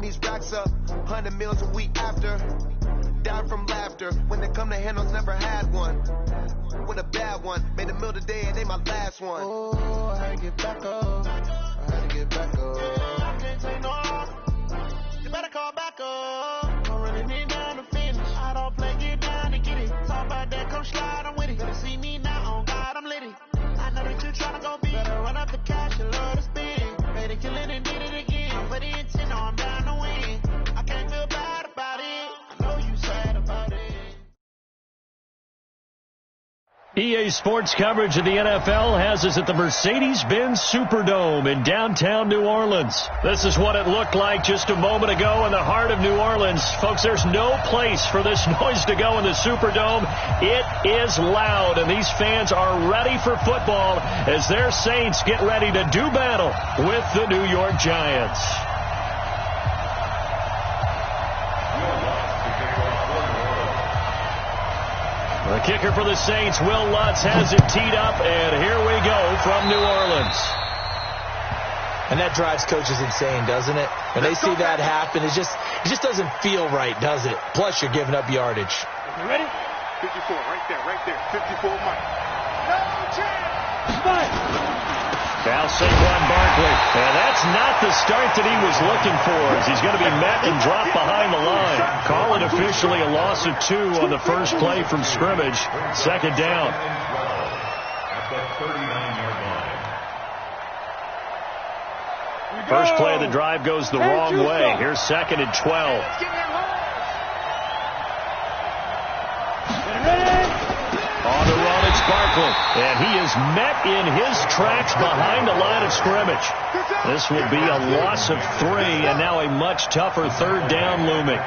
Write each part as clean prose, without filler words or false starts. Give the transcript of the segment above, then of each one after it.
these racks up, 100 meals a week after. Die from laughter. When it come to handles, never had one. With a bad one. Made a meal today and they my last one. Oh, I had to get back up. I had to get back up. I can't take no more. You better call back up. Don't really need down to finish. I don't play, get down to get it. Talk about that, come slide, I'm with it. Better see me now, on God, I'm litty. I know that you tryna go big. Better run up the cash, you love to spend. Better kill it and did it again. I'm for the intent, no, I'm down to win. I can't feel bad about it. I know you sad about it. EA Sports coverage of the NFL has us at the Mercedes-Benz Superdome in downtown New Orleans. This is what it looked like just a moment ago in the heart of New Orleans. Folks, there's no place for this noise to go in the Superdome. It is loud, and these fans are ready for football as their Saints get ready to do battle with the New York Giants. The kicker for the Saints, Will Lutz, has it teed up, and here we go from New Orleans. And that drives coaches insane, doesn't it? When they see that happen, it just doesn't feel right, does it? Plus, you're giving up yardage. You ready? 54, right there. 54, Mike. No chance! Mike! Now Saquon Barkley, and that's not the start that he was looking for, as he's going to be met and dropped behind the line. Call it officially a loss of 2 on the first play from scrimmage. Second down. At the 39-yard line. First play of the drive goes the wrong way. Here's second and 12. On the run, it's Barkley, and he is met in his tracks behind the line of scrimmage. This will be a loss of 3, and now a much tougher third down looming.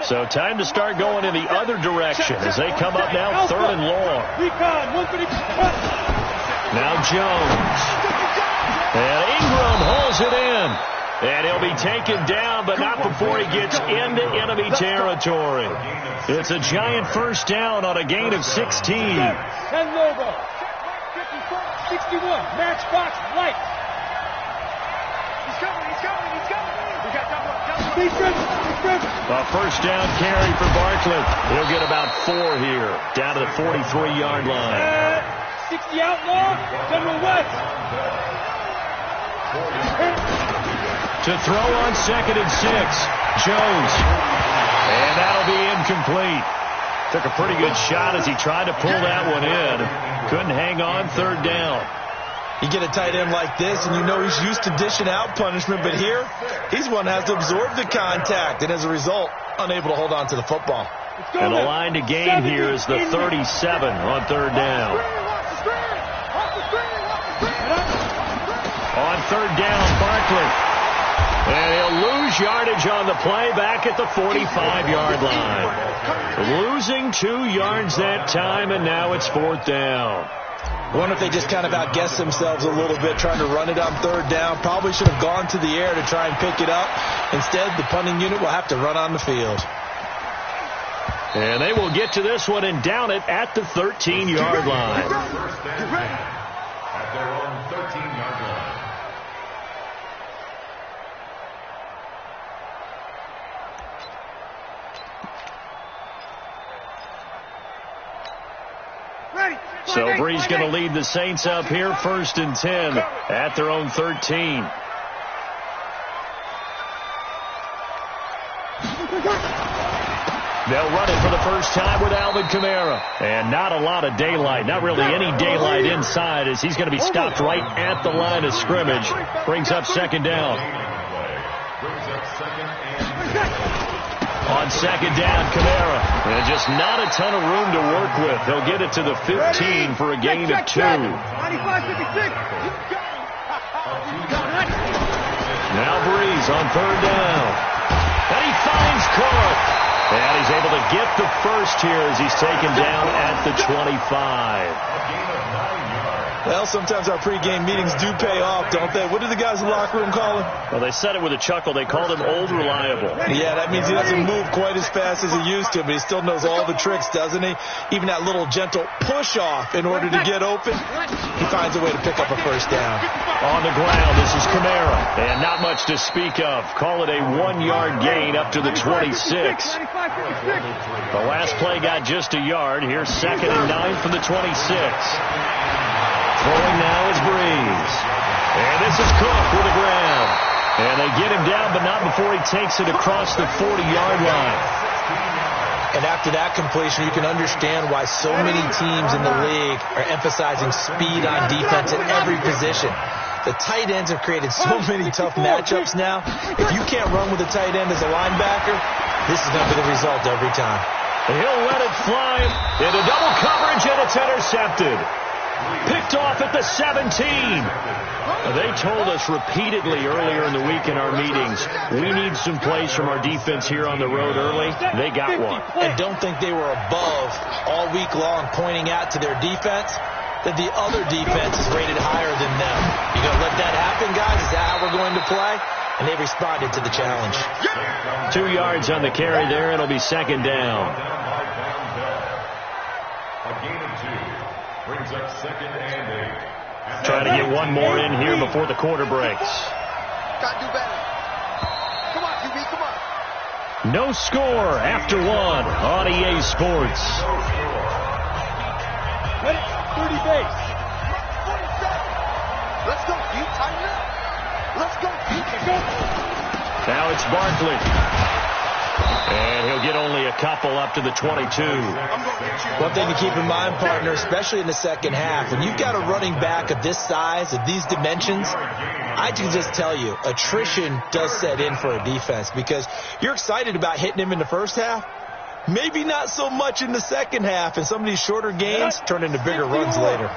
So time to start going in the other direction as they come up now third and long. Now Jones. And Ingram holds it in. And he'll be taken down, but not before he gets into enemy territory. It's a Giant first down on a gain of 16. 10 logo. 61. Matchbox light. He's coming. A first down carry for Barkley. He'll get about 4 here, down to the 43-yard line. 60 outlaw, General West. To throw on second and 6, Jones. And that'll be incomplete. Took a pretty good shot as he tried to pull that one in. Couldn't hang on, third down. You get a tight end like this, and you know he's used to dishing out punishment, but here, he's one that has to absorb the contact, and as a result, unable to hold on to the football. And the line to gain here is the 37 on third down. On third down, Barkley. And he'll lose yardage on the play back at the 45-yard line. Losing 2 yards that time, and now it's fourth down. I wonder if they just kind of outguessed themselves a little bit trying to run it on third down. Probably should have gone to the air to try and pick it up. Instead, the punting unit will have to run on the field. And they will get to this one and down it at the 13-yard line. At their own 13-yard line. So Bree's going to lead the Saints up here, first and 10 at their own 13. They'll run it for the first time with Alvin Kamara. And not a lot of daylight, not really any daylight inside, as he's going to be stopped right at the line of scrimmage. Brings up second down. On second down, Kamara. And just not a ton of room to work with. He'll get it to the 15 for a gain of 2. Now Breeze on third down. And he finds Cook. And he's able to get the first here as he's taken down at the 25. A gain of 9 yards. Well, sometimes our pregame meetings do pay off, don't they? What do the guys in the locker room call him? Well, they said it with a chuckle. They called him Old Reliable. Yeah, that means he doesn't move quite as fast as he used to, but he still knows all the tricks, doesn't he? Even that little gentle push-off in order to get open, he finds a way to pick up a first down. On the ground, this is Kamara, and not much to speak of. Call it a 1-yard gain up to the 26. The last play got just a yard. Here's 2nd and 9 from the 26. Throwing now is Breeze. And this is Cook with the ground. And they get him down, but not before he takes it across the 40-yard line. And after that completion, you can understand why so many teams in the league are emphasizing speed on defense at every position. The tight ends have created so many tough matchups now. If you can't run with a tight end as a linebacker, this is going to be the result every time. He'll let it fly into double coverage, and it's intercepted. Picked off at the 17. They told us repeatedly earlier in the week in our meetings, we need some plays from our defense here on the road early. They got one. And don't think they were above all week long pointing out to their defense that the other defense is rated higher than them. You going to let that happen, guys? Is that how we're going to play? And they responded to the challenge. 2 yards on the carry there. It'll be 2nd down. A gain of 2. Brings up 2nd and 8. Trying to get one more in here before the quarter breaks. Got to do better. Come on, QB, come on. No score after 1 on EA Sports. Ready? 30 base. 47. Let's go, deep, tighten up. Let's go, deep. Now it's Barkley. And he'll get only a couple up to the 22. One thing to keep in mind, partner, especially in the second half, when you've got a running back of this size, of these dimensions, I can just tell you, attrition does set in for a defense because you're excited about hitting him in the first half. Maybe not so much in the second half, and some of these shorter gains turn into bigger runs later.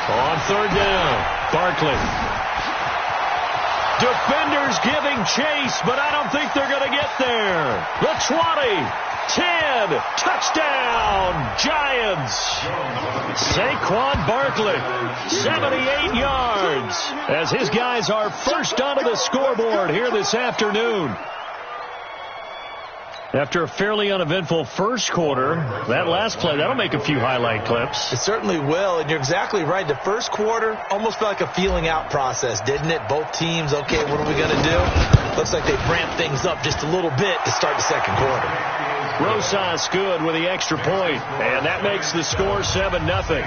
On 3rd down, Barkley. Defenders giving chase, but I don't think they're going to get there. The 20, 10, touchdown, Giants. Saquon Barkley, 78 yards, as his guys are first onto the scoreboard here this afternoon. After a fairly uneventful first quarter, that last play, that'll make a few highlight clips. It certainly will, and you're exactly right. The first quarter almost felt like a feeling out process, didn't it? Both teams, okay, what are we going to do? Looks like they've ramped things up just a little bit to start the second quarter. Rosas good with the extra point, and that makes the score 7-0.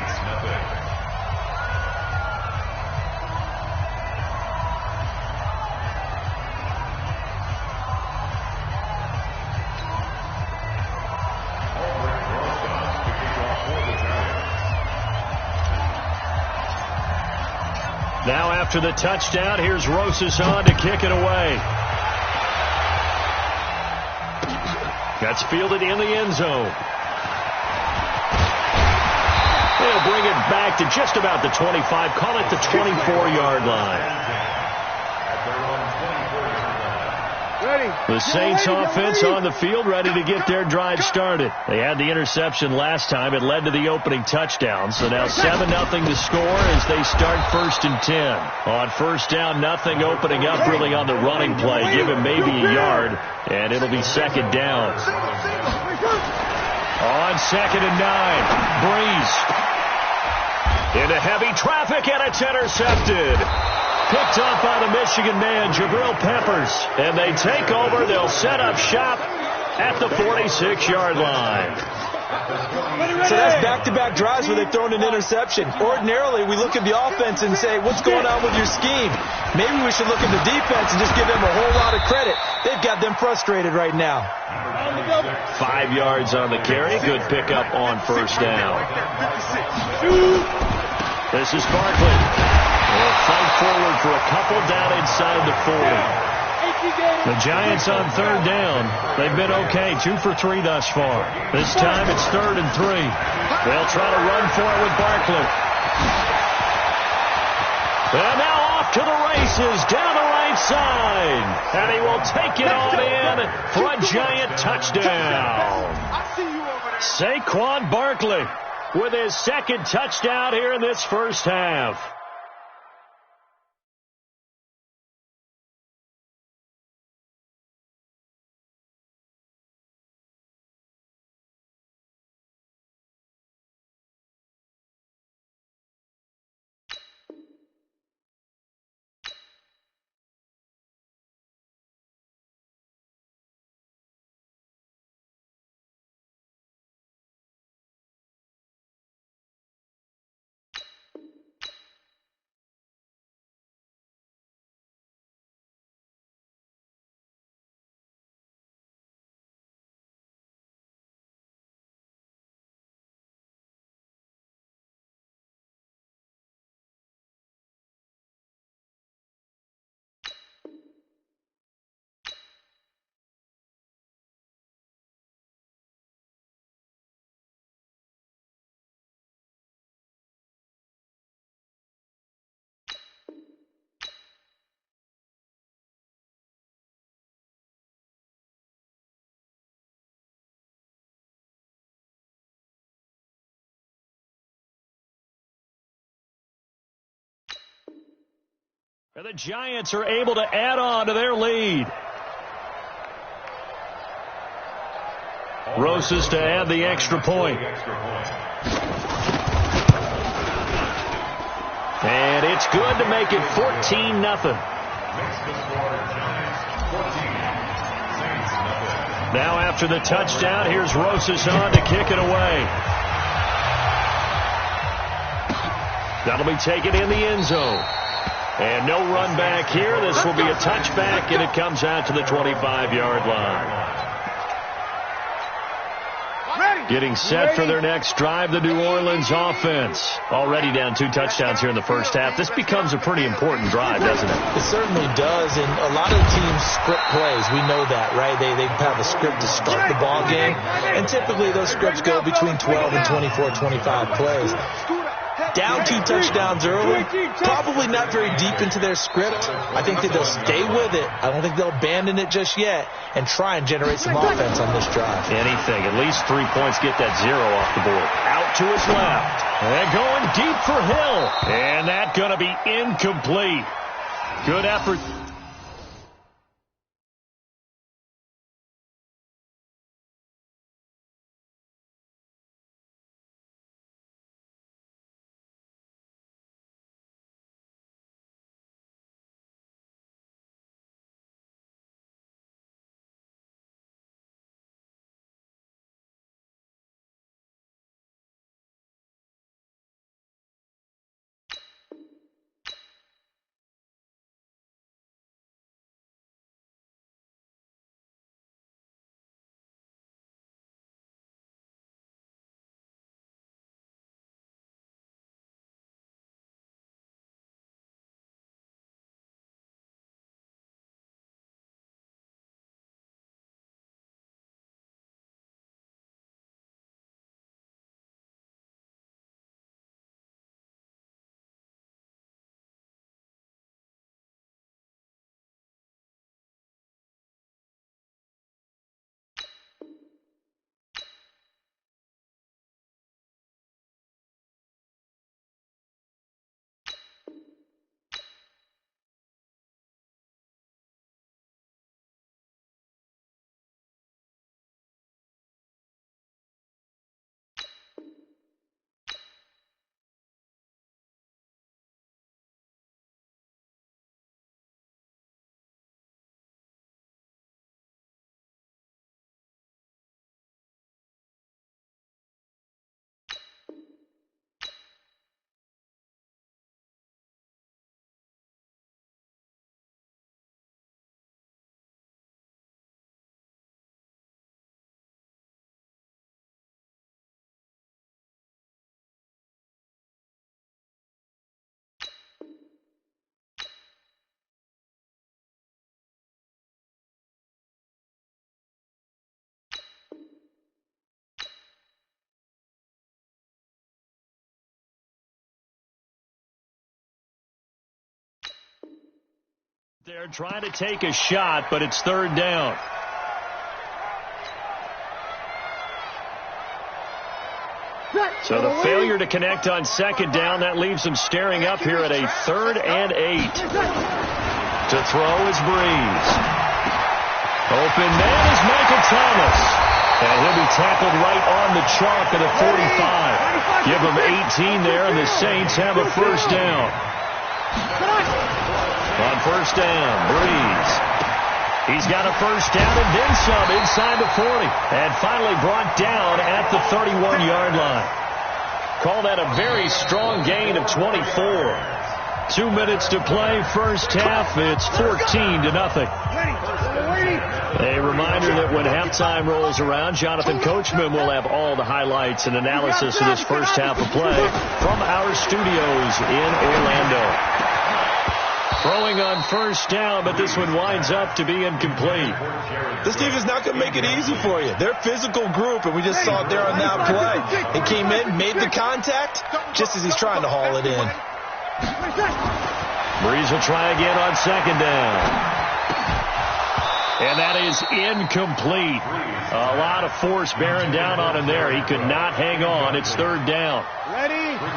Now after the touchdown, here's Rosas on to kick it away. That's fielded in the end zone. They'll bring it back to just about the 25, call it the 24-yard line. The Saints offense on the field, ready to get their drive started. They had the interception last time. It led to the opening touchdown. So now 7-0 to score as they start 1st and 10. On 1st down, nothing opening up really on the running play. Give him maybe a yard, and it'll be 2nd down. On 2nd and 9, Breeze. Into heavy traffic, and it's intercepted. Picked up by the Michigan man, Jabril Peppers. And they take over. They'll set up shop at the 46-yard line. So that's back-to-back drives where they've thrown an interception. Ordinarily, we look at the offense and say, what's going on with your scheme? Maybe we should look at the defense and just give them a whole lot of credit. They've got them frustrated right now. 5 yards on the carry. Good pickup on 1st down. This is Barkley. They'll fight forward for a couple down inside the 40. The Giants on 3rd down. They've been okay, 2 for 3 thus far. This time it's 3rd and 3. They'll try to run for it with Barkley. And now off to the races down the right side. And he will take it all in for a giant touchdown. Saquon Barkley with his second touchdown here in this first half. And the Giants are able to add on to their lead. Rosas to add the extra point. And it's good to make it 14-0. Now after the touchdown, here's Rosas on to kick it away. That'll be taken in the end zone. And no run back here. This will be a touchback, and it comes out to the 25-yard line. Getting set for their next drive, the New Orleans offense. Already down 2 touchdowns here in the first half. This becomes a pretty important drive, doesn't it? It certainly does, and a lot of teams script plays. We know that, right? They have a script to start the ball game, and typically those scripts go between 12 and 24, 25 plays. Down 2 touchdowns early, probably not very deep into their script. I think that they'll stay with it. I don't think they'll abandon it just yet and try and generate some offense on this drive. Anything. At least 3 points, get that 0 off the board. Out to his left. And going deep for Hill. And that's going to be incomplete. Good effort. They're trying to take a shot, but it's third down. So the failure to connect on second down, that leaves them staring up here at a 3rd and 8. To throw is Breeze. Open man is Michael Thomas. And he'll be tackled right on the chalk at a 45. Give them 18 there, and the Saints have a first down. On first down, Breeze. He's got a first down and then some inside the 40. And finally brought down at the 31-yard line. Call that a very strong gain of 24. 2 minutes to play, first half. It's 14-0. A reminder that when halftime rolls around, Jonathan Coachman will have all the highlights and analysis of this first half of play from our studios in Orlando. Throwing on first down, but this one winds up to be incomplete. This team is not going to make it easy for you. They're a physical group, and we just saw it there on that play. He came in, made the contact, just as he's trying to haul it in. Breeze will try again on second down. And that is incomplete. A lot of force bearing down on him there. He could not hang on. It's third down.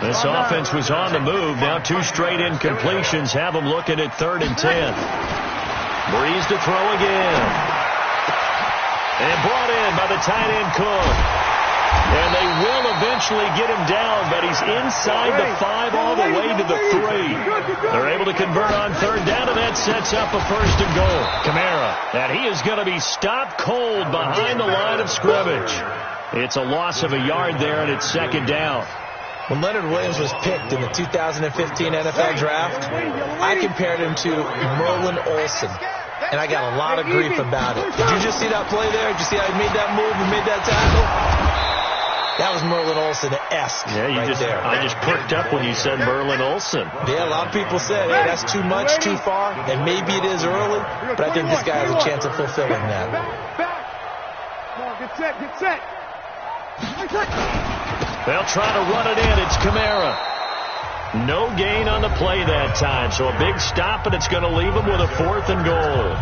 This offense was on the move. Now 2 straight incompletions have them looking at 3rd and 10. Breeze to throw again. And brought in by the tight end Cook. And they will eventually get him down, but he's inside the 5 all the way to the 3. They're able to convert on third down, and that sets up a first and goal. Kamara, and he is going to be stopped cold behind the line of scrimmage. It's a loss of a yard there, and it's second down. When Leonard Williams was picked in the 2015 NFL Draft, I compared him to Merlin Olsen. And I got a lot of grief about it. Did you just see that play there? Did you see how he made that move and made that tackle? That was Merlin Olsen-esque. Yeah, I just perked up when you said Merlin Olsen. Yeah, a lot of people said, hey, that's too much, too far, and maybe it is early, but I think this guy has a chance of fulfilling that. Come on, get set, get set. They'll try to run it in. It's Kamara. No gain on the play that time, so a big stop, and it's going to leave him with a 4th and goal.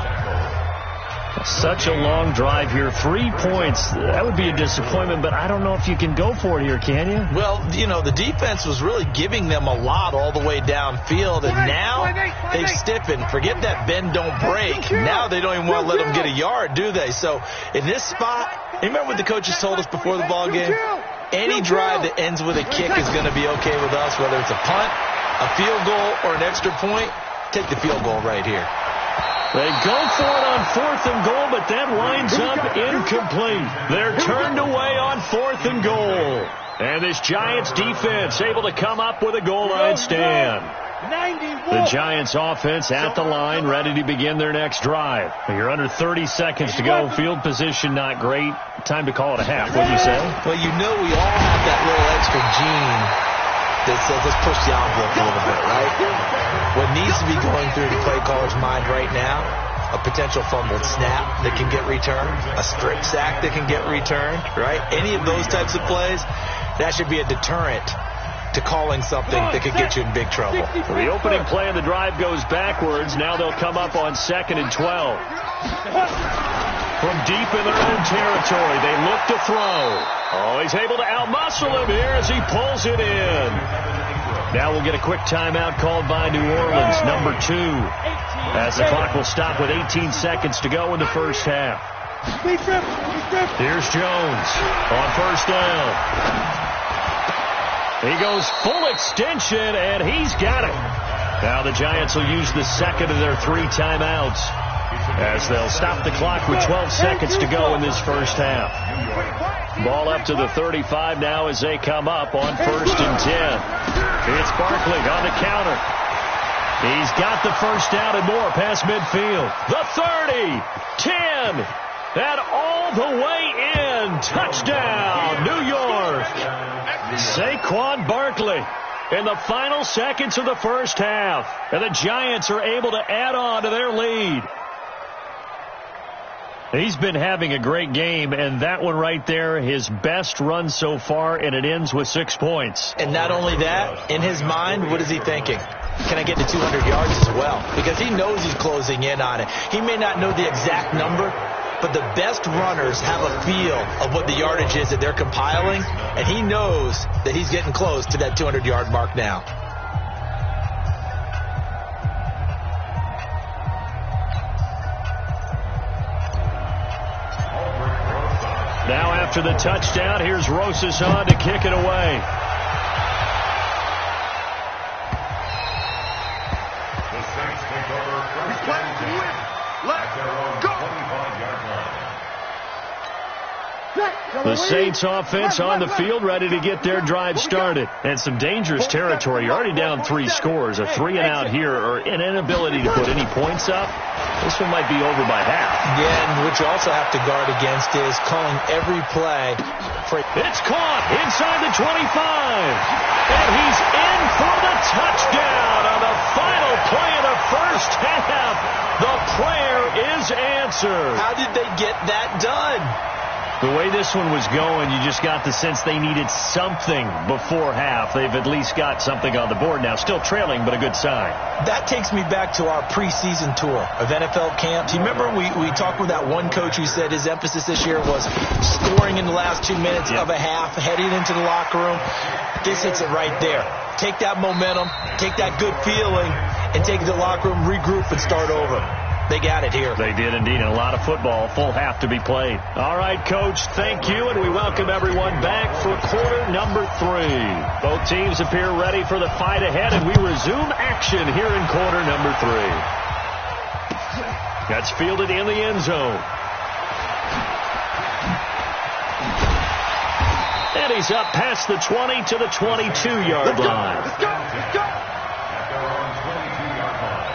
Such a long drive here. 3 points. That would be a disappointment, but I don't know if you can go for it here, can you? Well, you know, the defense was really giving them a lot all the way downfield, and now they've stiffened. Forget that bend, don't break. Now they don't even want to let them get a yard, do they? So in this spot, remember what the coaches told us before the ball game? Any drive that ends with a kick is going to be okay with us, whether it's a punt, a field goal, or an extra point. Take the field goal right here. They go for it on 4th and goal, but that winds up incomplete. They're turned away on 4th and goal. And this Giants defense able to come up with a goal line stand. The Giants offense at the line, ready to begin their next drive. You're under 30 seconds to go. Field position not great. Time to call it a half, wouldn't you say? Well, you know we all have that little extra gene that says let's push the envelope a little bit, right? What needs to be going through the play caller's mind right now, a potential fumbled snap that can get returned, a strip sack that can get returned, right? Any of those types of plays, that should be a deterrent to calling something that could get you in big trouble. Well, the opening play of the drive goes backwards. Now they'll come up on 2nd and 12. From deep in their own territory, they look to throw. Oh, he's able to outmuscle him here as he pulls it in. Now we'll get a quick timeout called by New Orleans, number 2. As the clock will stop with 18 seconds to go in the first half. Here's Jones on first down. He goes full extension, and he's got it. Now the Giants will use the second of their 3 timeouts as they'll stop the clock with 12 seconds to go in this first half. Ball up to the 35 now as they come up on 1st and 10. It's Barkley on the counter. He's got the first down and more past midfield. The 30, 10, and all the way in. Touchdown, New York. Saquon Barkley in the final seconds of the first half. And the Giants are able to add on to their lead. He's been having a great game, and that one right there, his best run so far, and it ends with 6 points. And not only that, in his mind, what is he thinking? can I get to 200 yards as well? Because he knows he's closing in on it. He may not know the exact number, but the best runners have a feel of what the yardage is that they're compiling, and he knows that he's getting close to that 200-yard mark now. Now after the touchdown, here's Rosas on to kick it away. The Saints take over first and 10. Let's go. 25-yard line. The Saints offense on the field, ready to get their drive started. And some dangerous territory. You're already down 3 scores. A 3-and-out here, or an inability to put any points up. This one might be over by half. Yeah, and what you also have to guard against is calling every play. It's caught inside the 25. And he's in for the touchdown on the final play of the first half. The prayer is answered. How did they get that done? The way this one was going, you just got the sense they needed something before half. They've at least got something on the board now. Still trailing, but a good sign. That takes me back to our preseason tour of NFL camp. Do you remember we talked with that one coach who said his emphasis this year was scoring in the last 2 minutes of a half, heading into the locker room? This hits it right there. Take that momentum, take that good feeling, and take it to the locker room, regroup, and start over. They got it here. They did indeed, and a lot of football, full half to be played. All right, Coach, thank you, and we welcome everyone back for quarter number 3. Both teams appear ready for the fight ahead, and we resume action here in quarter number 3. That's fielded in the end zone. And he's up past the 20 to the 22-yard line. Let's go. At their own 22-yard line.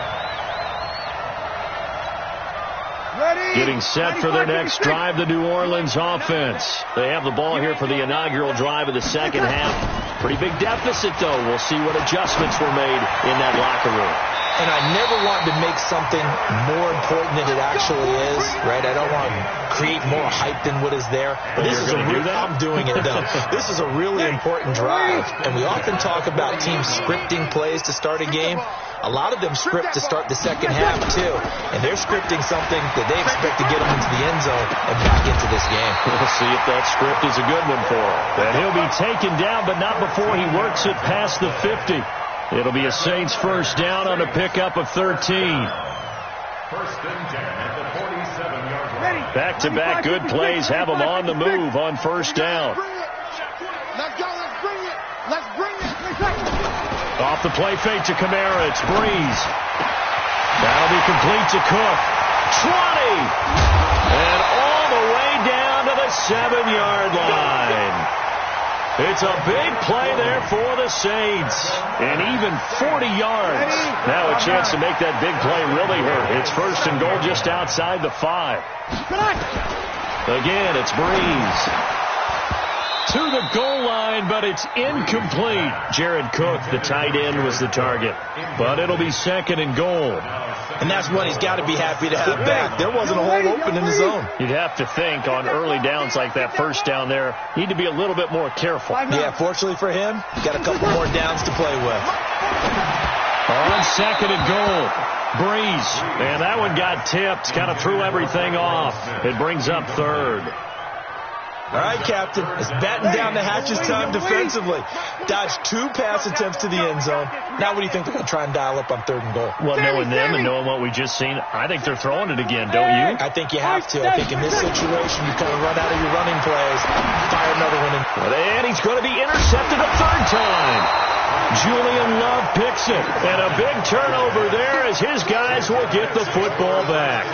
Getting set for their next drive, the New Orleans offense. They have the ball here for the inaugural drive of the second half. Pretty big deficit, though. We'll see what adjustments were made in that locker room. And I never want to make something more important than it actually is, right? I don't want to create more hype than what is there. But this is I'm doing it, though. This is a really important drive. And we often talk about teams scripting plays to start a game. A lot of them script to start the second half, too. And they're scripting something that they expect to get them into the end zone and back into this game. We'll see if that script is a good one for him. And he'll be taken down, but not before he works it past the 50. It'll be a Saints first down on a pickup of 13. First and 10 at the 47-yard line. Back-to-back good plays have them on the move on first down. Let's go. Let's bring it. Let's bring it. Off the play fake to Kamara, it's Breeze. That'll be complete to Cook. 20! And all the way down to the 7-yard line. It's a big play there for the Saints. And even 40 yards. Now a chance to make that big play really hurt. It's first and goal just outside the 5. Again, it's Breeze. To the goal line, but it's incomplete. Jared Cook, the tight end, was the target. But it'll be second and goal. And that's what he's got to be happy to have back. There wasn't a hole open in the zone. You'd have to think on early downs like that first down there, need to be a little bit more careful. Yeah, fortunately for him, got a couple more downs to play with. On second and goal, Breeze. And that one got tipped, kind of threw everything off. It brings up third. All right, Captain. It's batten down the hatches time defensively. Dodged 2 pass attempts to the end zone. Now what do you think they're going to try and dial up on third and goal? Well, knowing them and knowing what we just seen, I think they're throwing it again, don't you? I think you have to. I think in this situation, you kind of run out of your running plays, fire another one in. And he's going to be intercepted a third time. Julian Love picks it. And a big turnover there as his guys will get the football back.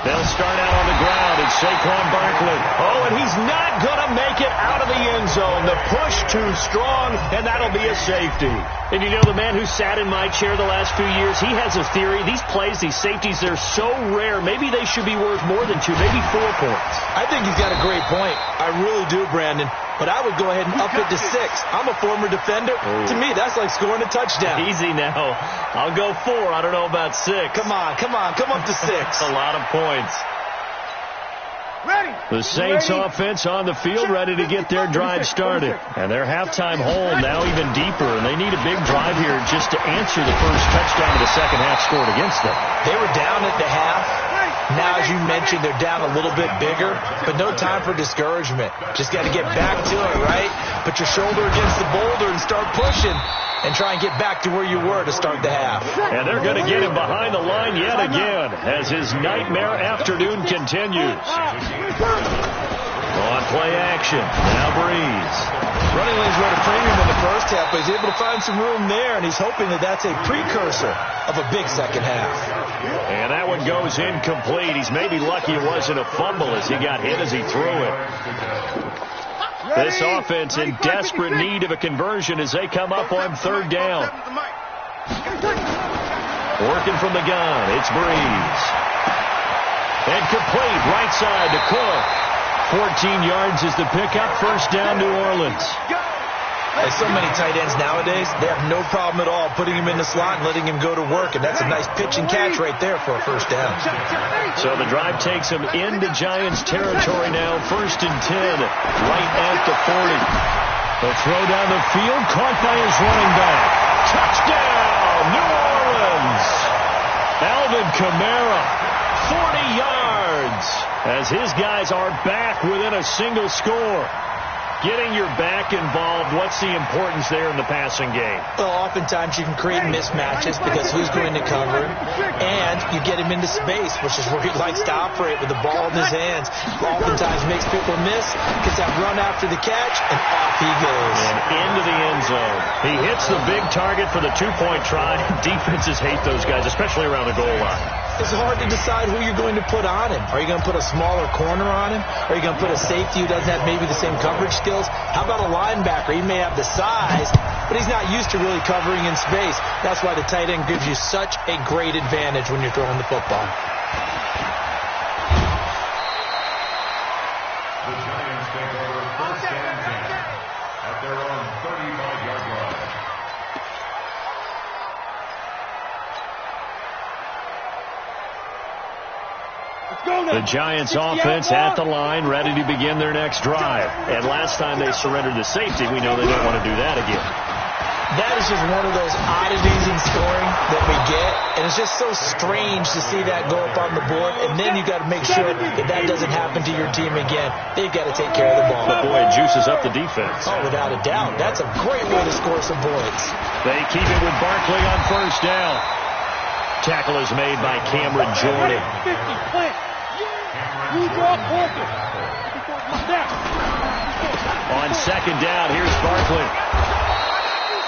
They'll start out on the ground. It's Saquon Barkley. Oh, and he's not going to make it out of the end zone. The push too strong, and that'll be a safety. And you know, the man who sat in my chair the last few years, he has a theory. These plays, these safeties, they're so rare. Maybe they should be worth more than 2, maybe 4 points. I think he's got a great point. I really do, Brandon. But I would go ahead and up it to 6. I'm a former defender. To me, that's like scoring a touchdown. Easy now. I'll go 4. I don't know about 6. Come on. Come up to 6. That's a lot of points. The Saints offense on the field, ready to get their drive started. And their halftime hole now even deeper, and they need a big drive here just to answer the first touchdown of the second half scored against them. They were down at the half. Now, as you mentioned, they're down a little bit bigger, but no time for discouragement. Just got to get back to it, right? Put your shoulder against the boulder and start pushing and try and get back to where you were to start the half. And they're going to get him behind the line yet again as his nightmare afternoon continues. On play action, now Breeze. Running lanes were at a premium in the first half, but he's able to find some room there, and he's hoping that that's a precursor of a big second half. And that one goes incomplete. He's maybe lucky it wasn't a fumble as he got hit as he threw it. This offense in desperate need of a conversion as they come up on third down. Working from the gun, it's Breeze. And complete, right side to Cook. 14 yards is the pickup, first down New Orleans. There's so many tight ends nowadays, they have no problem at all putting him in the slot and letting him go to work, and that's a nice pitch and catch right there for a first down. So the drive takes him into Giants territory now, first and 10, right at the 40. The throw down the field, caught by his running back. Touchdown, New Orleans! Alvin Kamara, 40 yards, as his guys are back within a single score. Getting your back involved, what's the importance there in the passing game? Well, oftentimes you can create mismatches because who's going to cover him, and you get him into space, which is where he likes to operate with the ball in his hands. Oftentimes makes people miss, gets that run after the catch, and off he goes. And into the end zone. He hits the big target for the two-point try. Defenses hate those guys, especially around the goal line. It's hard to decide who you're going to put on him. Are you going to put a smaller corner on him? Are you going to put a safety who doesn't have maybe the same coverage skills? How about a linebacker? He may have the size, but he's not used to really covering in space. That's why the tight end gives you such a great advantage when you're throwing the football. The Giants take over first and 10 at their own 35-yard line. The Giants offense at the line, ready to begin their next drive. And last time they surrendered the safety, we know they don't want to do that again. That is just one of those oddities in scoring that we get, and it's just so strange to see that go up on the board, and then you got to make sure that that doesn't happen to your team again. They've got to take care of the ball. But boy, it juices up the defense. Oh, without a doubt. That's a great way to score some points. They keep it with Barkley on first down. Tackle is made by Cameron Jordan. On second down, here's Barkley.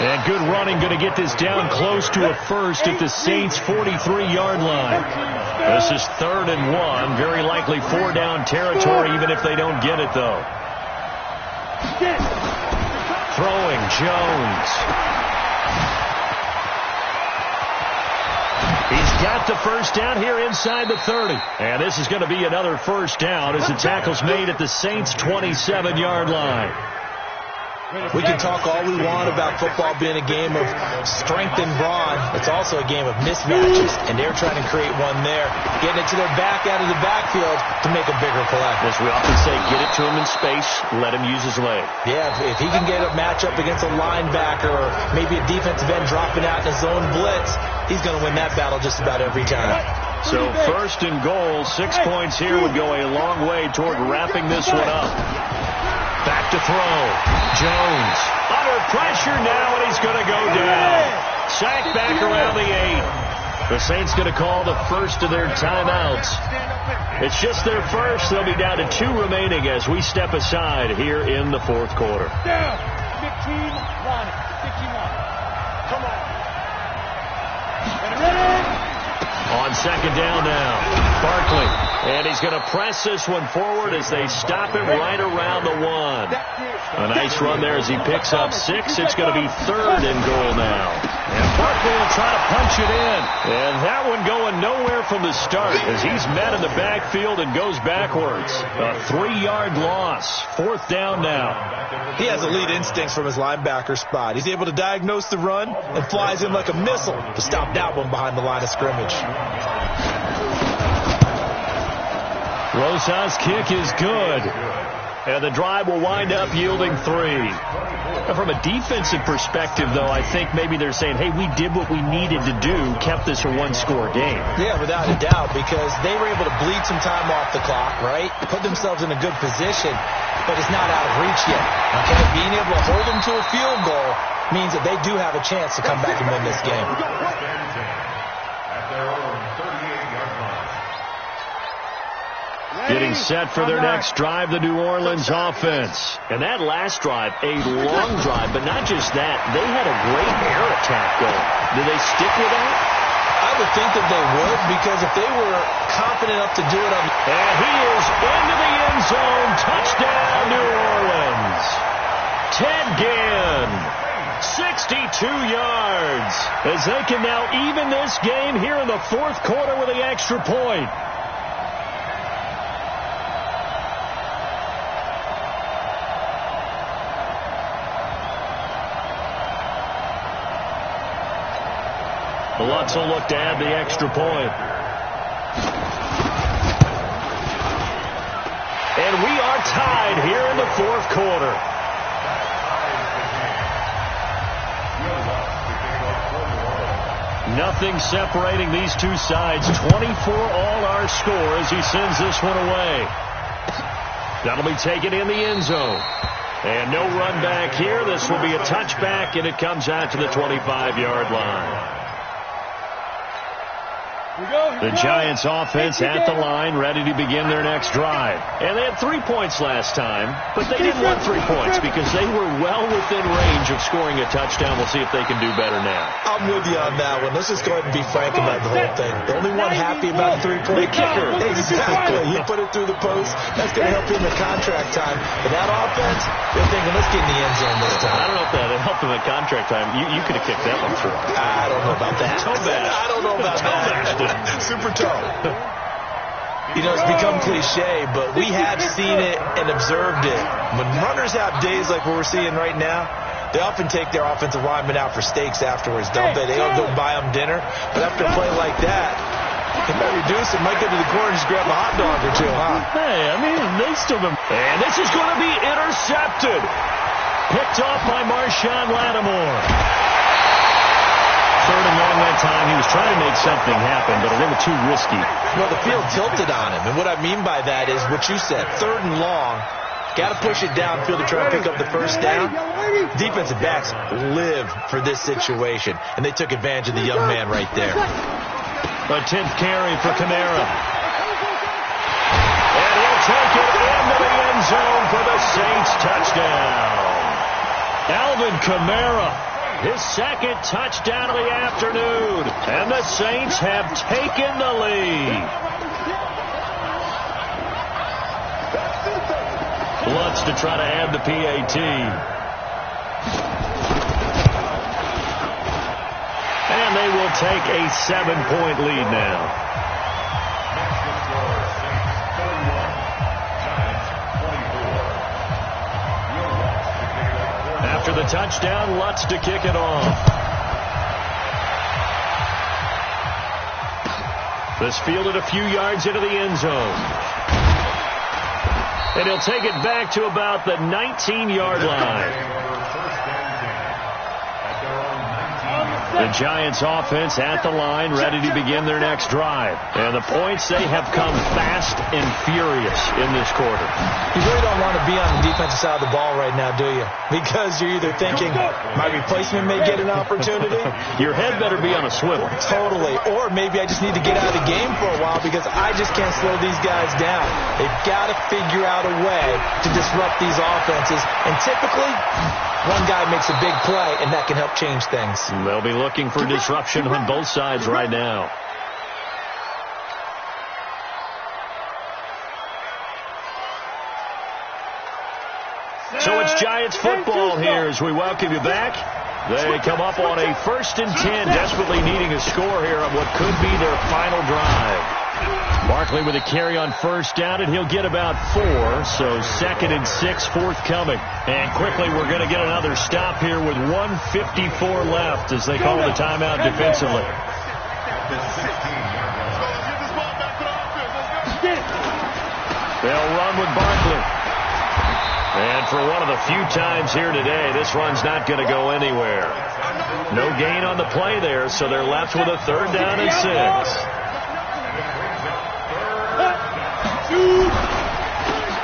And good running, going to get this down close to a first at the Saints' 43-yard line. This is 3rd and 1, very likely 4-down territory, even if they don't get it, though. Throwing, Jones. He's got the first down here inside the 30. And this is going to be another first down as the tackle's made at the Saints' 27-yard line. We can talk all we want about football being a game of strength and brawn. It's also a game of mismatches, and they're trying to create one there, getting it to their back out of the backfield to make a bigger play. As we often say, get it to him in space, let him use his leg. Yeah, if he can get a matchup against a linebacker or maybe a defensive end dropping out in his own blitz, he's going to win that battle just about every time. So first and goal, 6 points here would go a long way toward wrapping this one up. Back to throw. Jones under pressure now, and he's going to go down. Sacked back around the 8. The Saints going to call the first of their timeouts. It's just their first. They'll be down to 2 remaining as we step aside here in the fourth quarter. 15-1. 51. Come on. On second down now, Barkley. And he's going to press this one forward as they stop him right around the 1. A nice run there as he picks up 6. It's going to be 3rd and goal now. And Barkley will try to punch it in. And that one going nowhere from the start as he's met in the backfield and goes backwards. A 3-yard loss. 4th down now. He has elite instincts from his linebacker spot. He's able to diagnose the run and flies in like a missile to stop that one behind the line of scrimmage. Rosas' kick is good. And the drive will wind up yielding 3. From a defensive perspective, though, I think maybe they're saying, hey, we did what we needed to do, kept this a one-score game. Yeah, without a doubt, because they were able to bleed some time off the clock, right? Put themselves in a good position, but it's not out of reach yet. Okay, being able to hold them to a field goal means that they do have a chance to come back and win this game. At their own 38-yard line. Getting set for their next drive, the New Orleans offense. And that last drive, a long drive, but not just that. They had a great air attack going. Do they stick with that? I would think that they would, because if they were confident enough to do it on... And he is into the end zone. Touchdown, New Orleans. Ted Ginn, 62 yards. As they can now even this game here in the fourth quarter with the extra point. Lutz will look to add the extra point. And we are tied here in the fourth quarter. Nothing separating these two sides. 24 all our score as he sends this one away. That'll be taken in the end zone. And no run back here. This will be a touchback, and it comes out to the 25-yard line. The Giants offense at the line, ready to begin their next drive. And they had 3 points last time, but they didn't want 3 points because they were well within range of scoring a touchdown. We'll see if they can do better now. I'm with you on that one. Let's just go ahead and be frank about the whole thing. The only one happy about 3-point kicker. Exactly. He put it through the post. That's going to help him in contract time. But that offense, they're thinking, let's get in the end zone this time. I don't know if that helped him in contract time. You could have kicked that one through. I don't know about that. I don't know about that. Super toe. You know, it's become cliche, but we have seen it and observed it. When runners have days like what we're seeing right now, they often take their offensive linemen out for steaks afterwards, don't they? They don't go buy them dinner. But after a play like that, they might reduce it, might go to the corner and just grab a hot dog or two, huh? Hey, I mean, they still been... And this is going to be intercepted. Picked off by Marshawn Lattimore. Third and long that time. He was trying to make something happen, but a little too risky. Well, the field tilted on him, and what I mean by that is what you said. Third and long, got to push it downfield to try to pick up the first down. Defensive backs live for this situation, and they took advantage of the young man right there. A 10th carry for Kamara. And he'll take it into the end zone for the Saints touchdown. Alvin Kamara. His second touchdown of the afternoon. And the Saints have taken the lead. Lutz to try to add the PAT. And they will take a 7-point lead now. After the touchdown, Lutz to kick it off. This fielded a few yards into the end zone. And he'll take it back to about the 19-yard line. The Giants offense at the line, ready to begin their next drive. And the points, they have come fast and furious in this quarter. You really don't want to be on the defensive side of the ball right now, do you? Because you're either thinking, my replacement may get an opportunity. Your head better be on a swivel. Totally. Or maybe I just need to get out of the game for a while because I just can't slow these guys down. They've got to figure out a way to disrupt these offenses. And typically, one guy makes a big play, and that can help change things. They'll be looking for disruption on both sides right now. So it's Giants football here as we welcome you back. They come up on a 1st and 10, desperately needing a score here on what could be their final drive. Barkley with a carry on first down, and he'll get about 4, so 2nd and 6 forthcoming. And quickly, we're going to get another stop here with 1:54 left as they call the timeout defensively. They'll run with Barkley. And for one of the few times here today, this run's not going to go anywhere. No gain on the play there, so they're left with a 3rd down and 6.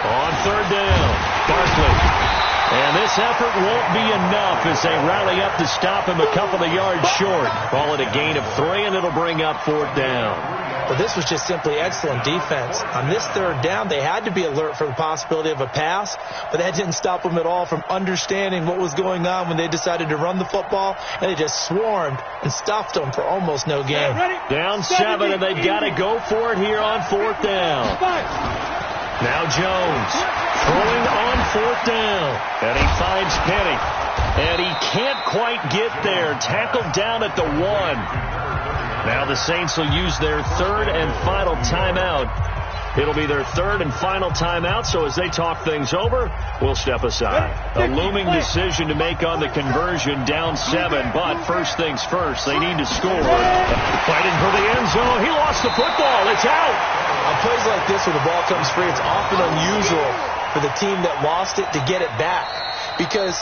On 3rd down, Barkley. And this effort won't be enough as they rally up to stop him a couple of yards short. Call it a gain of 3, and it'll bring up 4th down. But this was just simply excellent defense. On this 3rd down, they had to be alert for the possibility of a pass, but that didn't stop them at all from understanding what was going on when they decided to run the football, and they just swarmed and stuffed them for almost no gain. Down 7, and they've got to go for it here on 4th down. Now Jones throwing on 4th down, and he finds Penny, and he can't quite get there. Tackled down at the 1. Now the Saints will use their 3rd and final timeout. It'll be their 3rd and final timeout, so as they talk things over, we'll step aside. A looming decision to make on the conversion, down 7, but first things first, they need to score. Fighting for the end zone. He lost the football. It's out. On plays like this where the ball comes free, it's often unusual for the team that lost it to get it back, because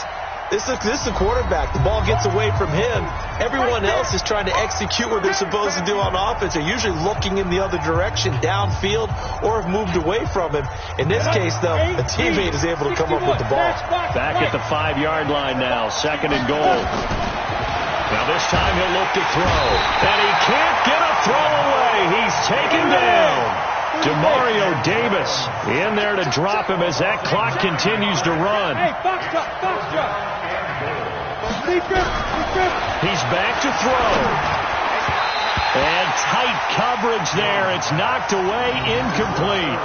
this is the quarterback. The ball gets away from him. Everyone else is trying to execute what they're supposed to do on offense. They're usually looking in the other direction, downfield, or have moved away from him. In this case, though, a teammate is able to come up with the ball. Back at the 5-yard line now, 2nd and goal. Now this time he'll look to throw, and he can't get a throw away. He's taken down. DeMario Davis in there to drop him as that clock continues to run. He's back to throw. And tight coverage there. It's knocked away, incomplete.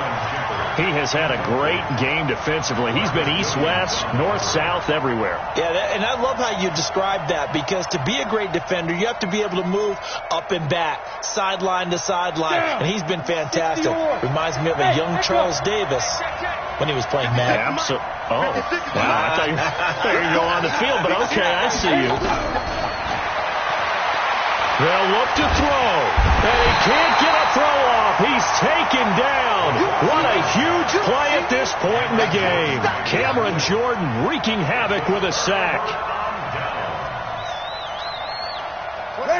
He has had a great game defensively. He's been east-west, north-south, everywhere. Yeah, and I love how you describe that, because to be a great defender, you have to be able to move up and back, sideline to sideline, and he's been fantastic. Reminds me of a young Charles Davis when he was playing Madden. Absolutely. Oh, wow, I thought you were going to go on the field, but okay, I see you. They'll look to throw, and he can't get a throw off. He's taken down. What a huge play at this point in the game. Cameron Jordan wreaking havoc with a sack.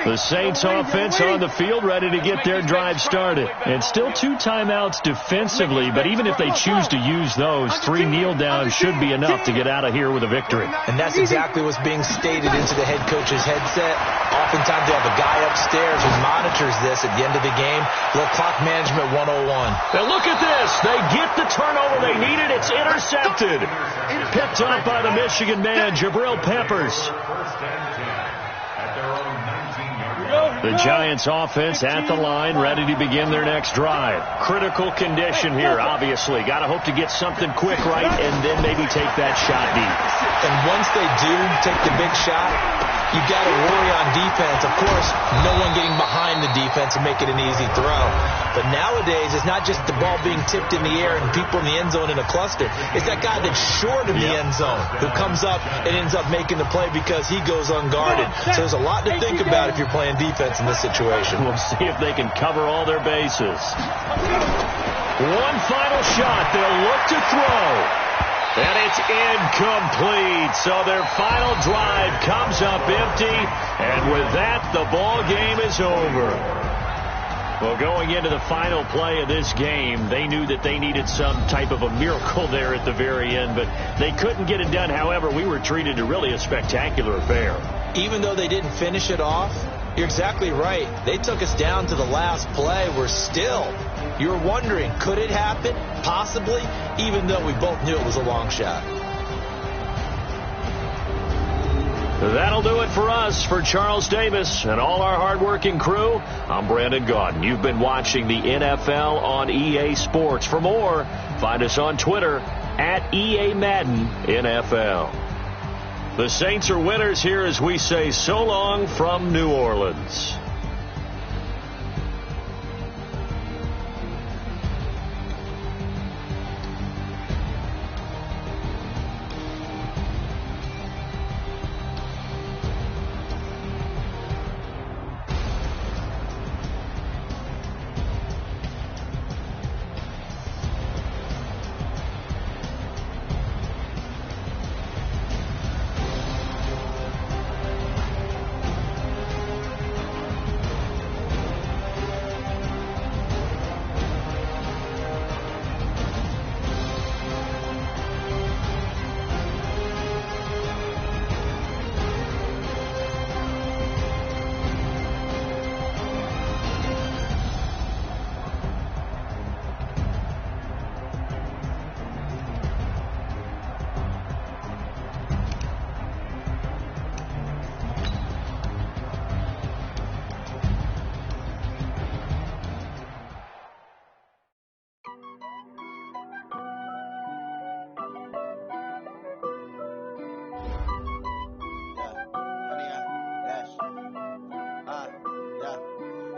The Saints offense on the field, ready to get their drive started. And still 2 timeouts defensively, but even if they choose to use those, 3 kneel downs should be enough to get out of here with a victory. And that's exactly what's being stated into the head coach's headset. Oftentimes they have a guy upstairs who monitors this at the end of the game. Little clock management 101. Now look at this. They get the turnover they needed. It's intercepted. Picked up by the Michigan man, Jabril Peppers. The Giants offense at the line, ready to begin their next drive. Critical condition here, obviously. Got to hope to get something quick right and then maybe take that shot deep. And once they do take the big shot, you got to worry on defense. Of course, no one getting behind the defense and make it an easy throw. But nowadays, it's not just the ball being tipped in the air and people in the end zone in a cluster. It's that guy that's short in the end zone who comes up and ends up making the play because he goes unguarded. So there's a lot to think about if you're playing defense in this situation. We'll see if they can cover all their bases. One final shot. They'll look to throw. And it's incomplete. So their final drive comes up empty. And with that, the ball game is over. Well, going into the final play of this game, they knew that they needed some type of a miracle there at the very end, but they couldn't get it done. However, we were treated to really a spectacular affair. Even though they didn't finish it off, you're exactly right. They took us down to the last play. You're wondering, could it happen? Possibly, even though we both knew it was a long shot. That'll do it for us. For Charles Davis and all our hardworking crew, I'm Brandon Gaudin. You've been watching the NFL on EA Sports. For more, find us on Twitter at EA Madden NFL. The Saints are winners here as we say so long from New Orleans.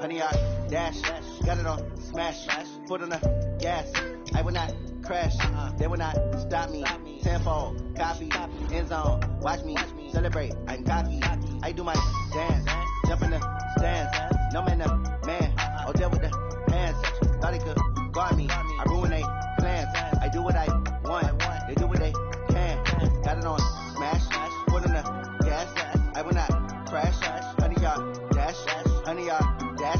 Honey, I dash, got it on smash, foot on the gas. I will not crash, they will not stop me. Tenfold, copy, end zone, watch me celebrate. I'm cocky, I do my dance, jump in the stands. No man, man, oh there with the hands. Thought he could guard me, I ruin they plans. I do what I want, they do what they can. Got it on smash, foot on the gas. I will not crash, honey, y'all dash, honey, y'all dash,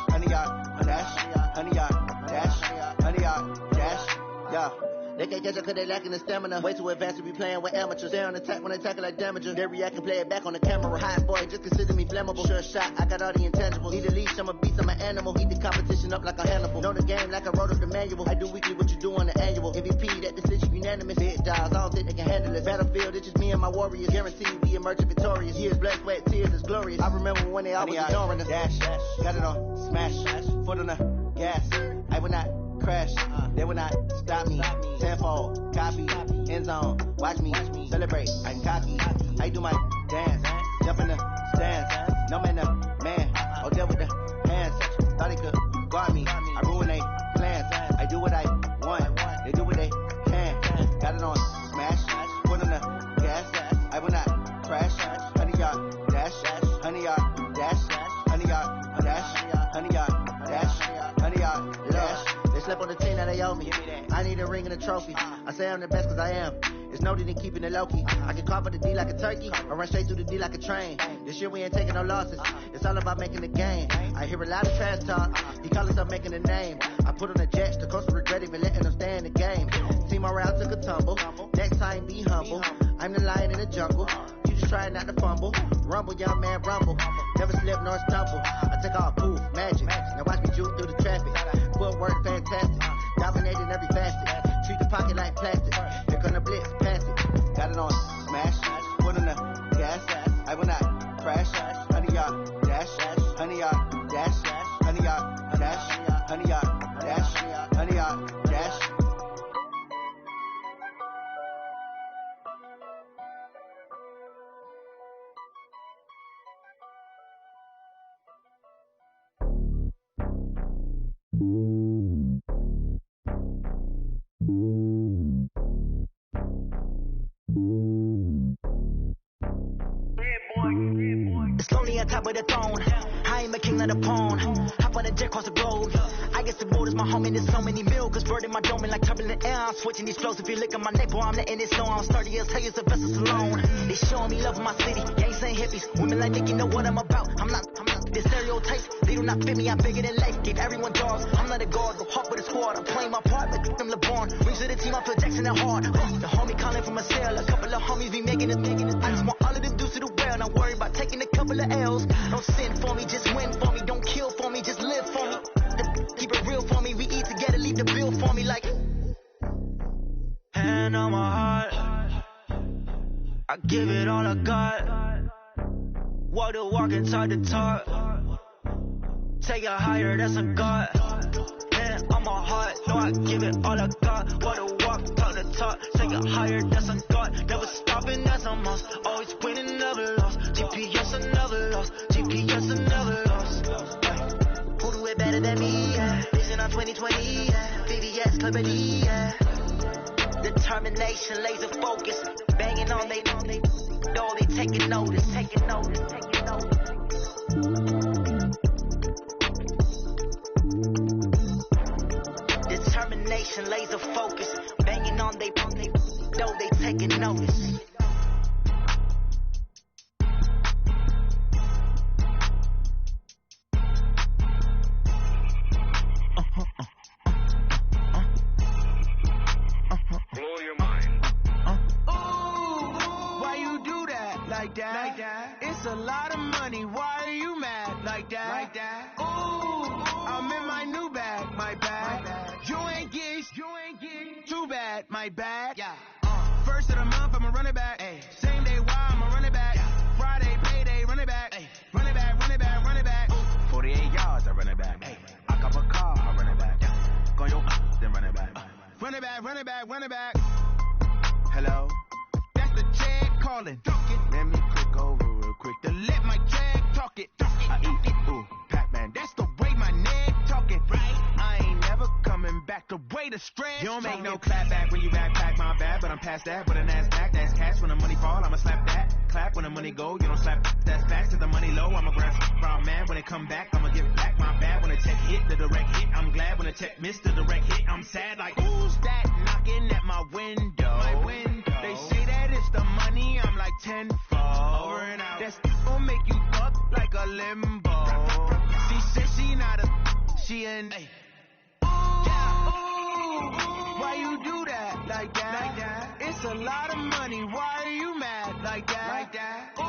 honey, y'all dash, honey, y'all dash, honey, y'all dash, yeah. They can't catch up cause they lacking the stamina. Way too advanced to be playing with amateurs. Stay on attack when they tackle like damager. They react and play it back on the camera. Hot boy, just consider me flammable. Sure shot, I got all the intangibles. Need a leash, I'm a beast, I'm an animal. Eat the competition up like a Hannibal. Know the game like I wrote up the manual. I do weekly what you do on the annual. MVP, that decision unanimous. Big dials, I don't think they can handle it. Battlefield, it's just me and my warriors. Guaranteed we emerge victorious. Years, blood, sweat, tears, it's glorious. I remember when they always ignoring us. Dash, got it on smash, foot on the gas. I will not crash, they will not stop me. Tenfold, copy, end zone, watch me celebrate. I'm cocky, I do my dance, jump in the stands. No man, man, oh there with the hands. Thought he could guard me, I ruin they plans. I do what I want, they do what they can. Got it on smash, foot on the gas. I will not crash, honey y'all dash, honey y'all dash, honey y'all dash, honey y'all dash, honey y'all dash. They slept on the team that they owe me. I need a ring and a trophy. I say I'm the best cause I am. It's no need in keeping it low-key. I can carve up the D like a turkey or run straight through the D like a train. This year we ain't taking no losses. It's all about making the game. I hear a lot of trash talk. He call himself making a name. I put on the jets. The coach will regret even letting them stay in the game. Team morale took a tumble. Next time be humble. I'm the lion in the jungle. You just try not to fumble. Rumble, young man, rumble. Never slip nor stumble. I take all poof, magic. Now watch me juke through the traffic. Footwork fantastic. Dominating every facet. Treat the pocket like plastic. Here come the blitz, pass it. Got it on smash. Foot on the gas. I will not crash. Honey y'all dash. Honey y'all dash. Honey y'all dash. Honey y'all dash. Honey y'all dash. It's lonely on top of the throne. I ain't a king, not a pawn. Hop on a jet across the globe. I guess the board is my home and there's so many milkers. Bird in my dome and like turbulent air. I'm switching these flows. If you look at my neck, boy, I'm letting it snow. I'm sturdy as hell as a vessel alone. They showing me love in my city. Gangs ain't hippies. Women like think you know what I'm about. I'm not. The stereotypes, they do not fit me. I'm bigger than life. Gave everyone dogs. I'm not a guard. Go hawk with a squad. I'm playing my part like them LeBron. Rings to the team. I feel Jackson and hard. The homie calling from a cell. A couple of homies be making it. I just want all of them dudes to the well. Not worry about taking a couple of L's. Don't sin for me, just win for me. Don't kill for me, just live for me. Keep it real for me. We eat together, leave the bill for me like. Hand on my heart, I give it all I got. Walk the walk and talk the talk. Take it higher, that's a God. Hand on my heart, no, I give it all I got. Walk the walk, talk the talk. Take it higher, that's a God. Never stopping, that's a must. Always winning, never lost. GPS, I never lost. GPS, I never lost. Who do it better than me? Yeah. Vision on 2020. Yeah. VVS, Liberty. Yeah. Determination, laser focus. Banging on they know they taking notice. Taking notice. Taking notice. Determination, laser focus. Banging on they know they taking notice. Blow your mind. Why you do that like that? It's a lot of money. Why are you mad like that? Ooh, I'm in my new bag, my bag. You ain't get too bad, my bag. Yeah. First of the month, I'ma run it back. Ay. Same day, why I'ma run it back. Yeah. Friday, payday, run it back. Ay. Run it back, run it back, run it back. 48 yards, I run it back. Ay. I cop a car, I run it back. Yeah. Go your then run it back. Run it back, run it back, run it back. Hello? That's the jag calling. Let me click over real quick to let my jag talk it. I eat it, ooh, Pac-Man. That's the way my neck talking. Right? I ain't never coming back the way the stretch. You don't make no clap back when you backpack, my bad. But I'm past that with an ass back. That's cash when the money fall, I'ma slap that. Clap when the money go, you don't slap. That's facts to the money low. I'ma grab brown man when it come back. I'ma give back my bad when the check hit the direct hit. I'm glad when the check missed the direct hit. I'm sad like who's that knocking at my window? My window. They say that it's the money. I'm like tenfold. Over and out. That's gon' make you fuck like a limbo. She said she not a. She an. Ay. Why you do that like that? Like that? It's a lot of money. Why are you mad like that? Like that? Ooh,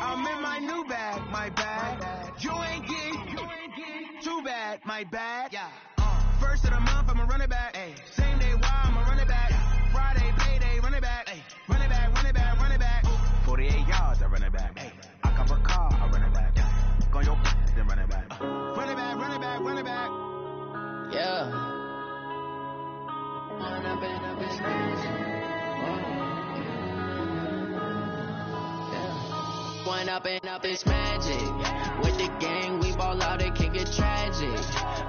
I'm in my new bag, my bag. You ain't getting too bad, my bad. Yeah. First of the month, I'ma run it back. Ay. Same day, why I'ma run it back. Yeah. Friday, payday, run it back. Ay. Run it back, run it back, run it back. Ooh. 48 yards, I run it back. Ay. I cop a car, I run it back. Yeah. Go on your then run it back. Run it back, run it back, run it back. Yeah. Wind up in a bitch magic. Yeah. Wind up in a bitch magic. With the gang, we ball out, it can get tragic.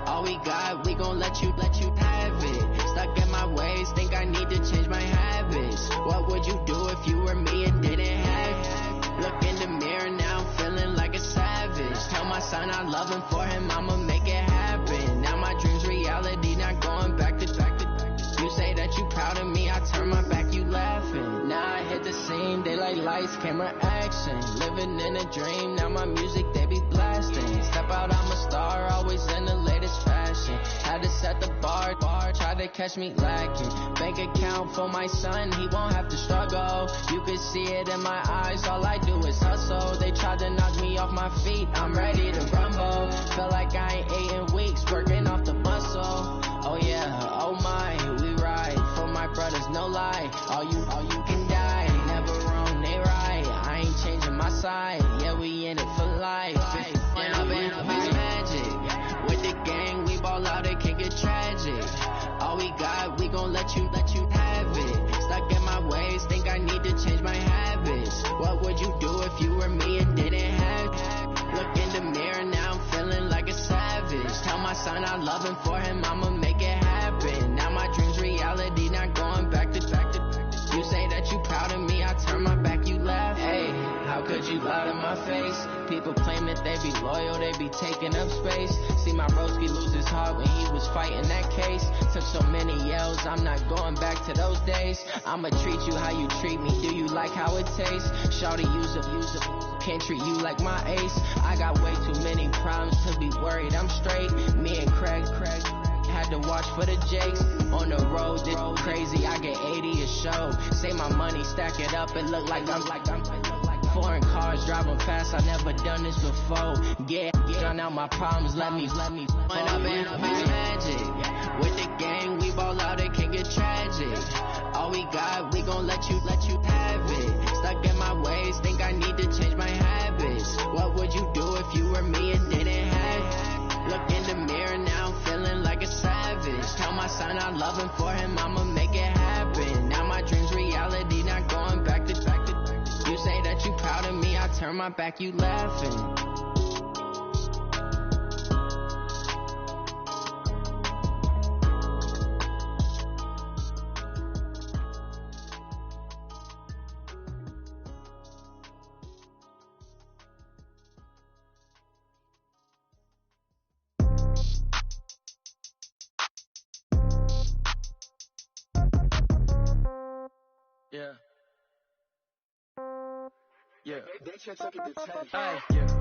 All we got, we gon' let you have it. Stuck in my ways, think I need to change my habits. What would you do if you were me and didn't have it? Look in the mirror now, I'm feeling like a savage. Tell my son I love him, for him I'ma make it happen. Now my dream's reality, not going back to. You say that you proud of me, I turn my back, you laughing. Now I hit the scene, they like lights, camera, action. Living in a dream, now my music, they be blasting. Step out, I'm a star, always in the latest fashion. Had to set the bar, try to catch me lacking. Bank account for my son, he won't have to struggle. You can see it in my eyes, all I do is hustle. They tried to knock me off my feet, I'm ready to rumble. Feel like I ain't ate in weeks, working off the muscle. Oh yeah, oh my, we ride for my brothers, no lie. All you can die, never wrong, they right. I ain't changing my side, yeah, we in it for life. And I've been magic. With the gang, we ball out, it can get tragic. All we got, we gon' let you have it. Stuck in my ways, think I need to change my habits. What would you do if you were me and didn't have it? Look in the mirror, now I'm feeling like a savage. Tell my son I love him, for him I'ma make it happen. Now my dream's reality, not going back to. You say that you proud of me, I turn my back, you laugh. Hey, how could you lie to my face? People claim that they be loyal, they be taking up space. See my broski lose his heart when he was fighting that case. Took so many yells, I'm not going back to those days. I'ma treat you how you treat me, do you like how it tastes? Shawty, use up, can't treat you like my ace. I got way too many problems to be worried, I'm straight. Me and Craig had to watch for the Jakes. On the road, it's crazy, I get 80 a show. Say my money, stack it up, it look like I'm foreign cars driving fast, I never done this before. Yeah, drown out my problems, let me Wind up in a magic. With the gang, we ball out, it can get tragic. All we got, we gon' let you have it. Stuck in my ways, think I need to change my habits. What would you do if you were me and didn't have it? Look in the mirror, now I'm feeling like a savage. Tell my son I love him, for him I'ma make it happen. Now my dream's reality, not going back to. You say that you proud of me, I turn my back, you laughing. Yeah. Yeah. Yeah.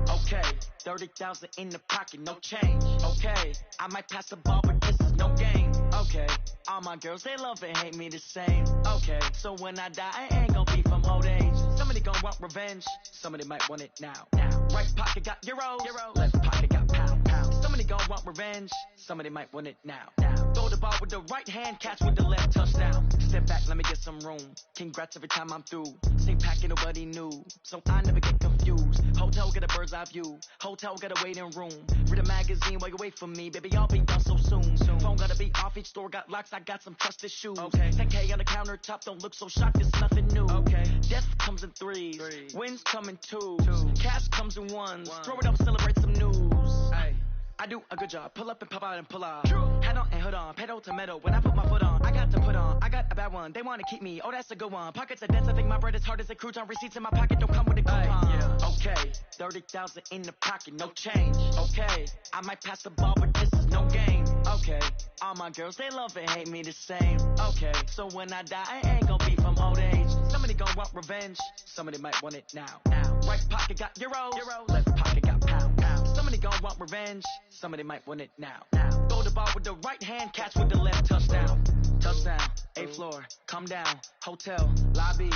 Okay. 30,000 in the pocket, no change. Okay. I might pass the ball, but this is no game. Okay. All my girls, they love and hate me the same. Okay. So when I die, I ain't gonna be from old age. Somebody gonna want revenge. Somebody might want it now. Right pocket got euros. Left pocket got pound. Somebody gonna want revenge. Somebody might want it now. Throw the ball with the right hand, catch with the left, touchdown. Step back, let me get some room. Congrats every time I'm through. Same packet, nobody knew. So I never get confused. views. Hotel get a bird's eye view. Hotel get a waiting room. Read a magazine while you wait for me. Baby, I'll be done so soon. Phone gotta be off, each store got locks. I got some trusted shoes. Okay. 10K on the countertop, don't look so shocked, it's nothing new. Okay. Death comes in threes. Wins come in twos. Cash comes in ones. Throw it up, celebrate some news. Ay. I do a good job. Pull up and pop out and pull off. Head on and hood on. Pedal to metal. When I put my foot on, I got to put on. I got a bad one. They want to keep me. Oh, that's a good one. Pockets are dense. I think my bread is hard as a crouton. Receipts in my pocket don't come with a coupon. Yeah. Okay. 30,000 in the pocket. No change. Okay. I might pass the ball, but this is no game. Okay. All my girls, they love and hate me the same. Okay. So when I die, I ain't gonna be from old age. Somebody gonna want revenge. Somebody might want it now. Right pocket got euros. Left pocket got pound. Somebody gonna want revenge. Somebody might want it now. Throw the ball with the right hand, catch with the left. Touchdown. Touchdown. 8th floor. Come down. Hotel. Lobby.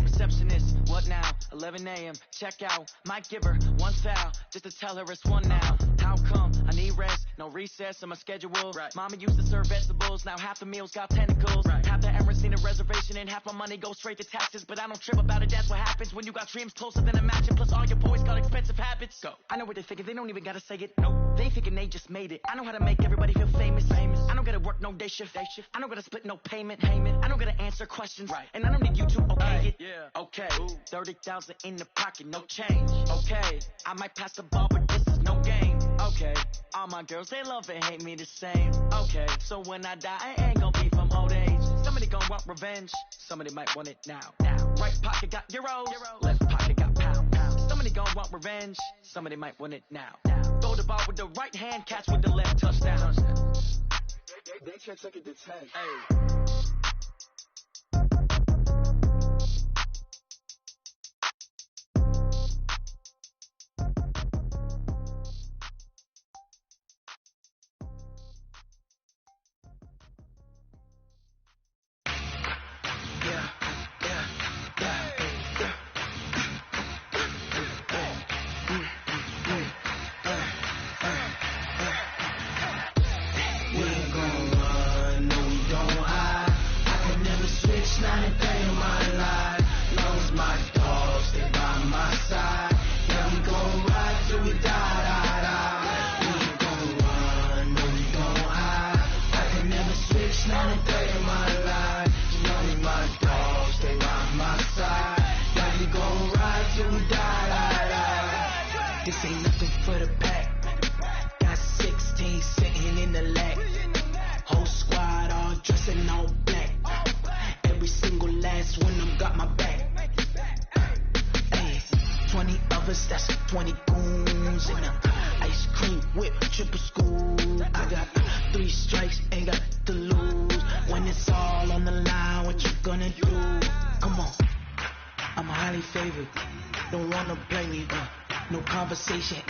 Receptionist. What now? 11 a.m. Check out. Might give her one foul just to tell her it's one now. How come? I need rest. No recess in my schedule. Right. Mama used to serve vegetables. Now half the meals got tentacles. Right. Half the Emirates need a reservation and half my money goes straight to taxes. But I don't trip about it. That's what happens when you got dreams closer than a match. And plus all your boys got expensive habits. Go. I know what they thinking. They don't even gotta say it. Nope. They thinking they just made it. I know how to make everybody feel famous. I don't gotta work no day shift. I don't gotta split no payment. I don't gotta answer questions. Right. And I don't need you to okay it. Yeah. Okay. 30,000 in the pocket. No change. Okay. I might pass the ball, but this is no game. Okay. All my girls, they love and hate me the same. Okay. So when I die, I ain't gonna be from old age. Somebody gonna want revenge. Somebody might want it now. Right pocket got euros. Left pocket got pound. Somebody gonna want revenge. Somebody might want it now. Throw the ball with the right hand, catch with the left. Touchdown. They can't take it to 10. Hey.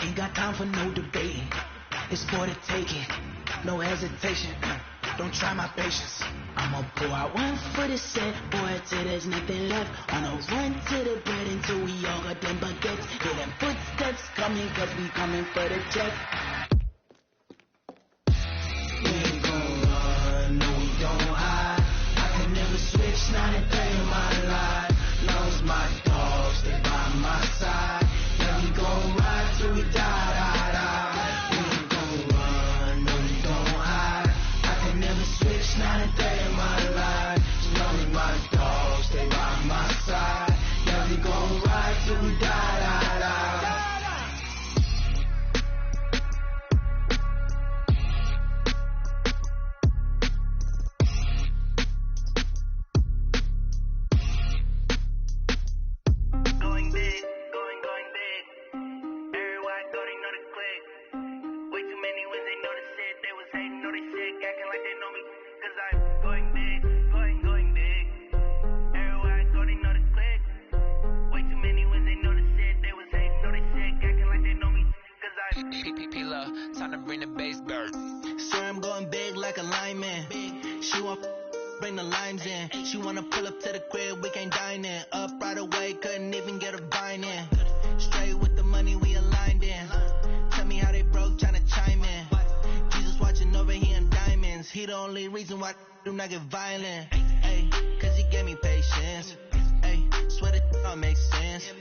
Ain't got time for no debating. It's for the taking. No hesitation. Don't try my patience. I'ma pour out one for the set, boy, till there's nothing left. On a run to the bread until we all got them baguettes. Hear them footsteps coming, cause we coming for the check. We ain't gon' run, no we don't hide. I can never switch, not a day in my life. Long as my dogs stay by my side. We gon' ride till we die. We ain't gon' run, no we don't hide. I can never switch, not a day in my life. So long as my dogs stay by my side. Yeah, we gon' ride till we die. Time to bring the bass back. Sir, I'm going big like a lineman. She want bring the limes in. She wanna pull up to the crib, we can't dine in. Up right away, couldn't even get a vine in. Straight with the money we aligned in. Tell me how they broke, tryna chime in. Jesus watching over here in diamonds. He the only reason why do not get violent. Ay, cause he gave me patience. Ay, swear that all makes sense.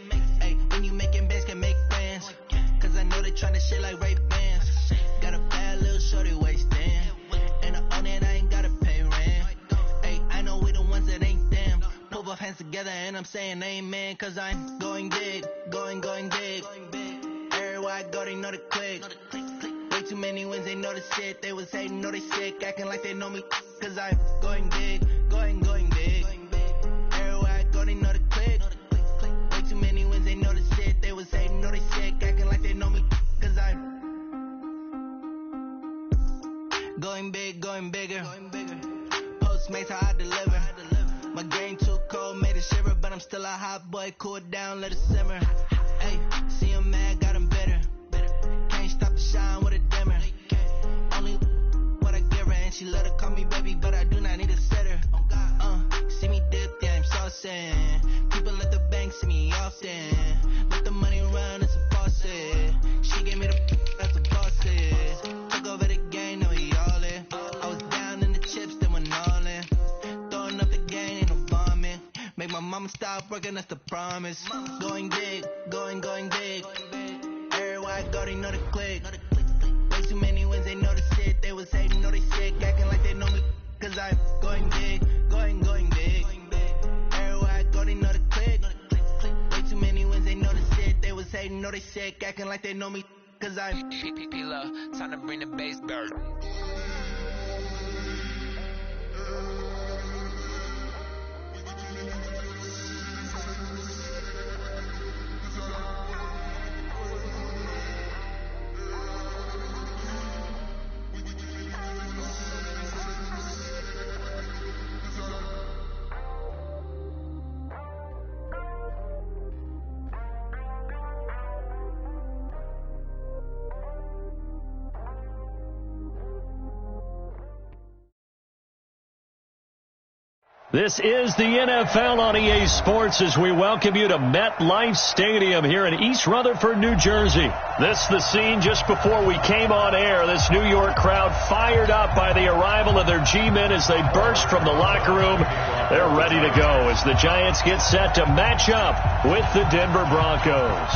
Hey, when you making bands, can make friends. Cause I know they tryna shit like Ray-Bans. Got a bad little shorty waist in. And I own it, I ain't gotta pay rent. Hey, I know we the ones that ain't them. Put both hands together and I'm saying amen. Cause I'm going big, going big. Everywhere I go, they know the click. Way too many wins, they know the shit. They was hating, know they sick, acting like they know me. Cause I'm going big, going big. Everywhere I go, they know the click. Way too many wins, they know the shit. They was hating, know they sick, acting like they know me. Cause I'm going big, going bigger. Postmates, how I deliver. My game too cold, made it shiver. But I'm still a hot boy, cool it down, let it simmer. Hey, see him mad, got him bitter. Can't stop the shine with a dimmer. Only what I give her, and she let her call me baby, but I do not need a sitter. See me dip, yeah, I'm saucing. People at the bank see me often. Let the money run, it's a faucet. She gave me the that's a faucet. Took over the game, now we all in. I was down in the chips, then went all in. Throwing up the game, ain't no bombing. Make my mama stop working, that's the promise. Going big, going big. Everywhere I go, they know the click. Way too many wins, they know the shit. They was hating, know they sick, acting like they know me. Cause I'm going big, going big. Everywhere I go, they know the click. Way too many wins, they know the shit. They was hating, know they sick, acting like they know me. Cause I'm P-Love, time to bring the bass bird. This is the NFL on EA Sports as we welcome you to MetLife Stadium here in East Rutherford, New Jersey. This is the scene just before we came on air. This New York crowd fired up by the arrival of their G-men as they burst from the locker room. They're ready to go as the Giants get set to match up with the Denver Broncos.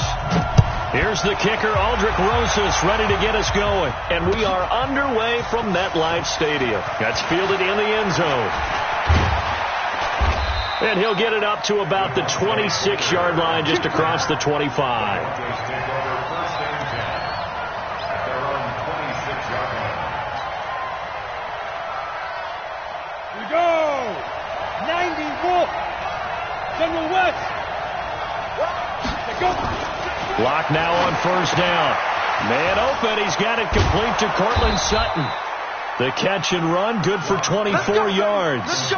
Here's the kicker, Aldrich Rosas, ready to get us going. And we are underway from MetLife Stadium. That's fielded in the end zone. And he'll get it up to about the 26-yard line, just across the 25. Take over first and 10 at their own 26-yard line. We go! 90 Wolf! General West! Go! Lock now on first down. Man open, he's got it complete to Cortland Sutton. The catch and run, good for 24 yards.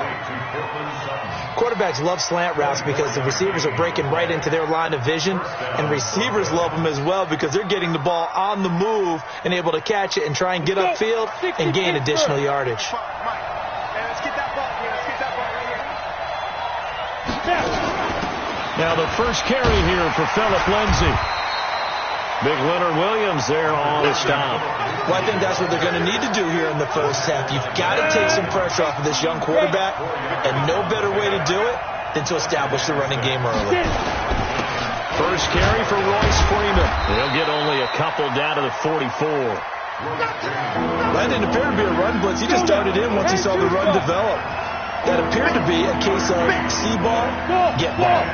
Quarterbacks love slant routes because the receivers are breaking right into their line of vision, and receivers love them as well because they're getting the ball on the move and able to catch it and try and get upfield and gain additional yardage. Now the first carry here for Phillip Lindsay. Big Leonard Williams there on the stop. Well, I think that's what they're going to need to do here in the first half. You've got to take some pressure off of this young quarterback, and no better way to do it than to establish the running game early. First carry for Royce Freeman. He'll get only a couple down to the 44. That didn't appear to be a run blitz. He just darted in once he saw the run develop. That appeared to be a case of see ball, get ball.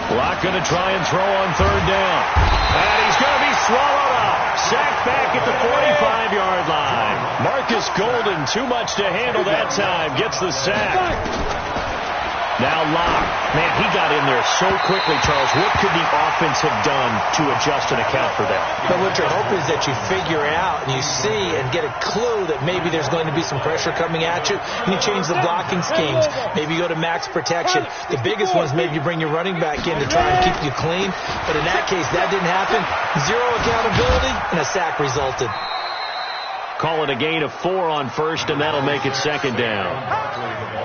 Locke going to try and throw on third down. And he's going to be swallowed up. Sacked back at the 45-yard line. Marcus Golden, too much to handle that time, gets the sack. Now Locke. Man, he got in there so quickly, Charles. What could the offense have done to adjust and account for that? But what you're hoping is that you figure out and you see and get a clue that maybe there's going to be some pressure coming at you, and you change the blocking schemes. Maybe you go to max protection. The biggest one is maybe you bring your running back in to try and keep you clean. But in that case, that didn't happen. Zero accountability, and a sack resulted. Call it a gain of 4 on first, and that'll make it second down.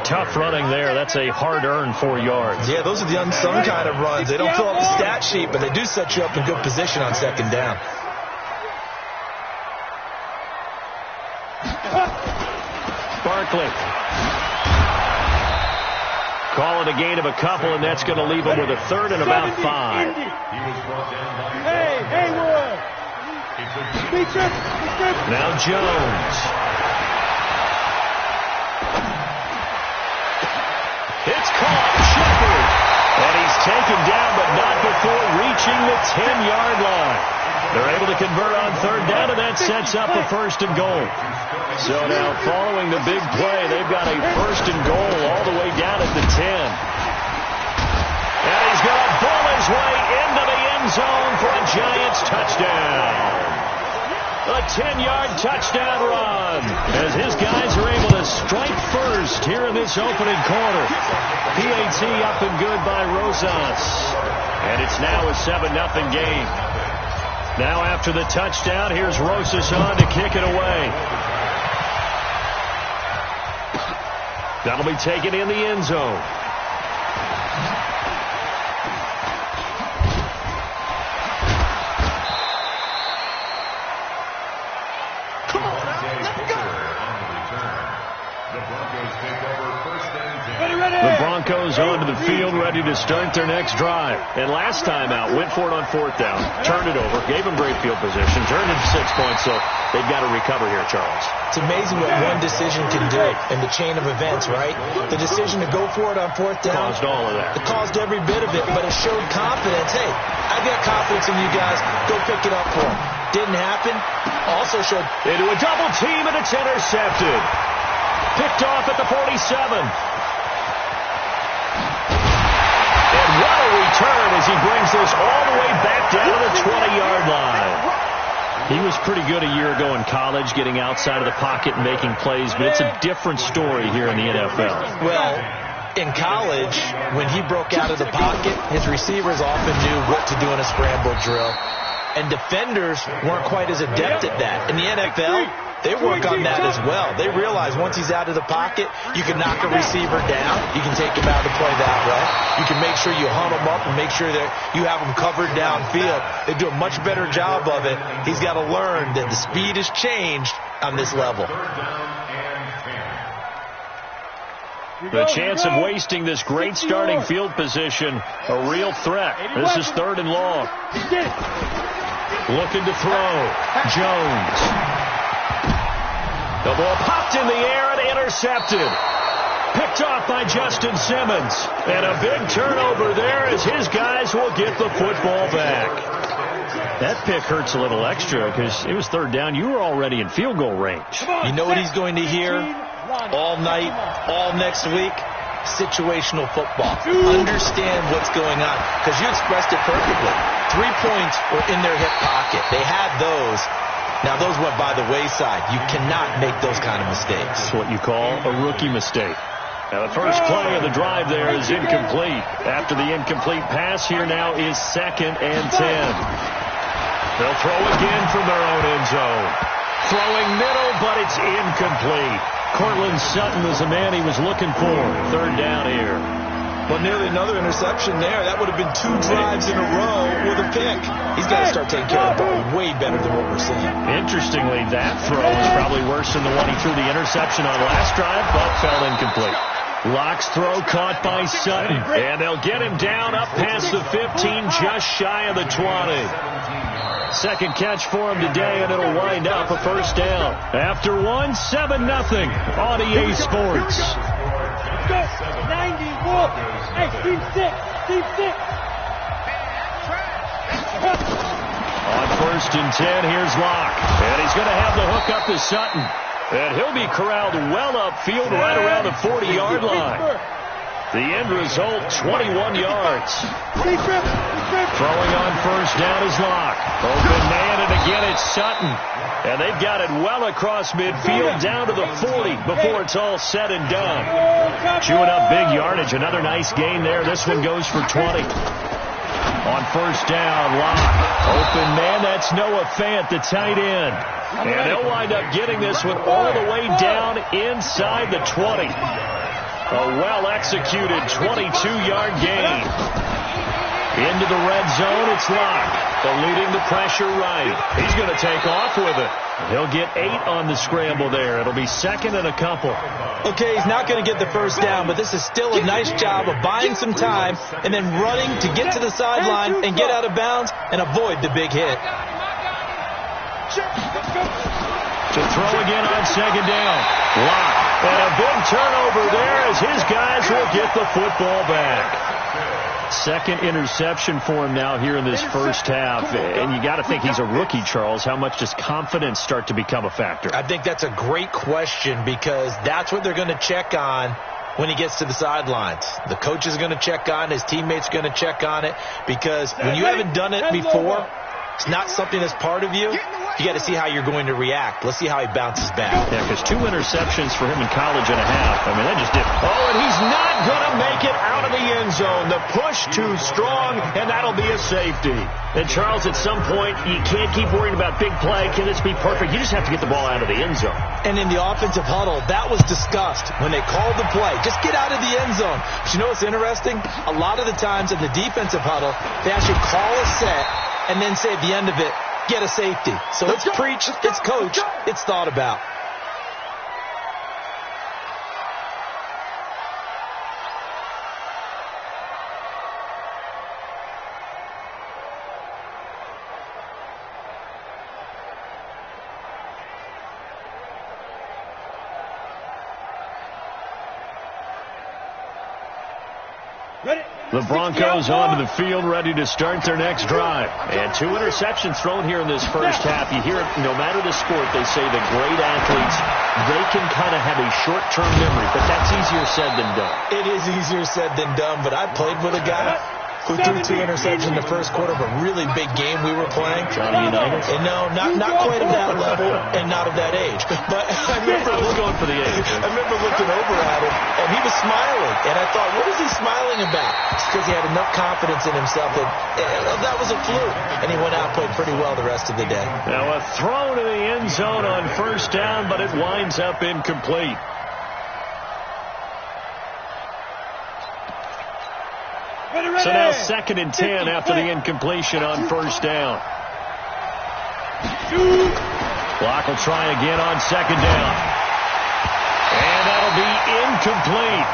Tough running there. That's a hard-earned 4 yards. Yeah, those are the unsung kind of runs. They don't fill up the stat sheet, but they do set you up in good position on second down. Barkley. Call it a gain of a couple, and that's going to leave him with a third and about 5. Hey, Haywood! Now Jones. It's caught. Shepard. And he's taken down, but not before reaching the 10-yard line. They're able to convert on third down, and that sets up a first and goal. So now following the big play, they've got a first and goal all the way down at the 10. And he's going to ball his way into the end zone for a Giants touchdown. A 10-yard touchdown run as his guys are able to strike first here in this opening quarter. PAT up and good by Rosas. And it's now a 7-0 game. Now after the touchdown, here's Rosas on to kick it away. That'll be taken in the end zone. The Broncos onto the field, ready to start their next drive. And last time out, went for it on fourth down, turned it over, gave them great field position, turned it to 6 points, so they've got to recover here, Charles. It's amazing what one decision can do in the chain of events, right? The decision to go for it on fourth down. Caused all of that. It caused every bit of it, but it showed confidence. Hey, I've got confidence in you guys. Go pick it up for them. Didn't happen. Also showed into a double team, and it's intercepted. Picked off at the 47. And what a return as he brings this all the way back down to the 20-yard line. He was pretty good a year ago in college, getting outside of the pocket and making plays, but it's a different story here in the NFL. Well, in college, when he broke out of the pocket, his receivers often knew what to do in a scramble drill. And defenders weren't quite as adept at that. In the NFL, they work on that as well. They realize once he's out of the pocket, you can knock a receiver down. You can take him out of the play that way. You can make sure you hunt him up and make sure that you have him covered downfield. They do a much better job of it. He's got to learn that the speed has changed on this level. The chance of wasting this great starting field position, a real threat. This is third and long. Looking to throw. Jones. The ball popped in the air and intercepted. Picked off by Justin Simmons. And a big turnover there as his guys will get the football back. That pick hurts a little extra because it was third down. You were already in field goal range. You know what he's going to hear all night, all next week? Situational football. Understand what's going on. Because you expressed it perfectly. 3 points were in their hip pocket. They had those. Now, those went by the wayside. You cannot make those kind of mistakes. That's what you call a rookie mistake. Now, the first play of the drive there is incomplete. After the incomplete pass, here now is 2nd and 10. They'll throw again from their own end zone. Throwing middle, but it's incomplete. Cortland Sutton was the man he was looking for. Third down here. Well, nearly another interception there. That would have been 2 drives in a row with a pick. He's got to start taking care of the ball way better than what we're seeing. Interestingly, that throw is probably worse than the one he threw the interception on last drive, but fell incomplete. Locke's throw caught by Sutton. And they'll get him down up past the 15, just shy of the 20. Second catch for him today, and it'll wind up a first down. After one, 7-0 on EA Sports. 91. Hey, Team 6. Team 6. On 1st and 10, here's Locke. And he's going to have the hook up to Sutton. And he'll be corralled well upfield right around the 40-yard line. The end result, 21 yards. Throwing on first down is Locke. Open man, and again it's Sutton. And they've got it well across midfield down to the 40 before it's all said and done. Chewing up big yardage. Another nice gain there. This one goes for 20. On first down, Locke. Open man, that's Noah Fant, the tight end. And they'll wind up getting this one all the way down inside the 20. A well-executed 22-yard gain. Into the red zone, it's Locke. Leading the pressure right. He's going to take off with it. He'll get 8 on the scramble there. It'll be second and a couple. Okay, he's not going to get the first down, but this is still a nice job of buying some time and then running to get to the sideline and get out of bounds and avoid the big hit. To throw again on second down. Locke. And a big turnover there as his guys will get the football back. Second interception for him now here in this first half. And you got to think he's a rookie, Charles. How much does confidence start to become a factor? I think that's a great question because that's what they're going to check on when he gets to the sidelines. The coach is going to check on, his teammates are going to check on it because when you haven't done it before, it's not something that's part of you. You got to see how you're going to react. Let's see how he bounces back. Yeah, because 2 interceptions for him in college and a half. I mean, that just did. Oh, and he's not going to make it out of the end zone. The push too strong, and that'll be a safety. And, Charles, at some point, you can't keep worrying about big play. Can this be perfect? You just have to get the ball out of the end zone. And in the offensive huddle, that was discussed when they called the play. Just get out of the end zone. But you know what's interesting? A lot of the times in the defensive huddle, they actually call a set and then say at the end of it, get a safety. So it's preached, it's coached, it's thought about. The Broncos onto the field, ready to start their next drive. And 2 interceptions thrown here in this first half. You hear it, no matter the sport, they say the great athletes, they can kind of have a short-term memory, but that's easier said than done. It is easier said than done, but I played with a guy who threw 2 interceptions in the first quarter of a really big game we were playing. Johnny Unitas? And no, not quite of that level and not of that age. But I remember going for the age. I remember looking over at him, and he was smiling. And I thought, what is he smiling about? It's because he had enough confidence in himself that that was a fluke. And he went out and played pretty well the rest of the day. Now a throw to the end zone on first down, but it winds up incomplete. So now 2nd and 10 after the incompletion on first down. Block will try again on 2nd down. And that'll be incomplete.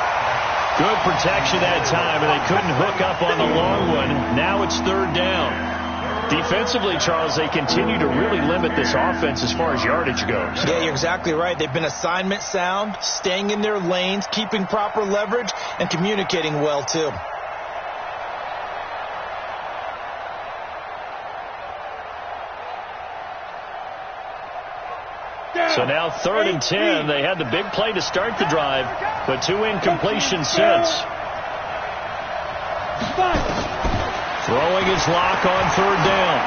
Good protection that time, and they couldn't hook up on the long one. Now it's 3rd down. Defensively, Charles, they continue to really limit this offense as far as yardage goes. Yeah, you're exactly right. They've been assignment sound, staying in their lanes, keeping proper leverage, and communicating well, too. So now 3rd and 10. They had the big play to start the drive, but 2 incompletions since. Throwing his Locke on 3rd down.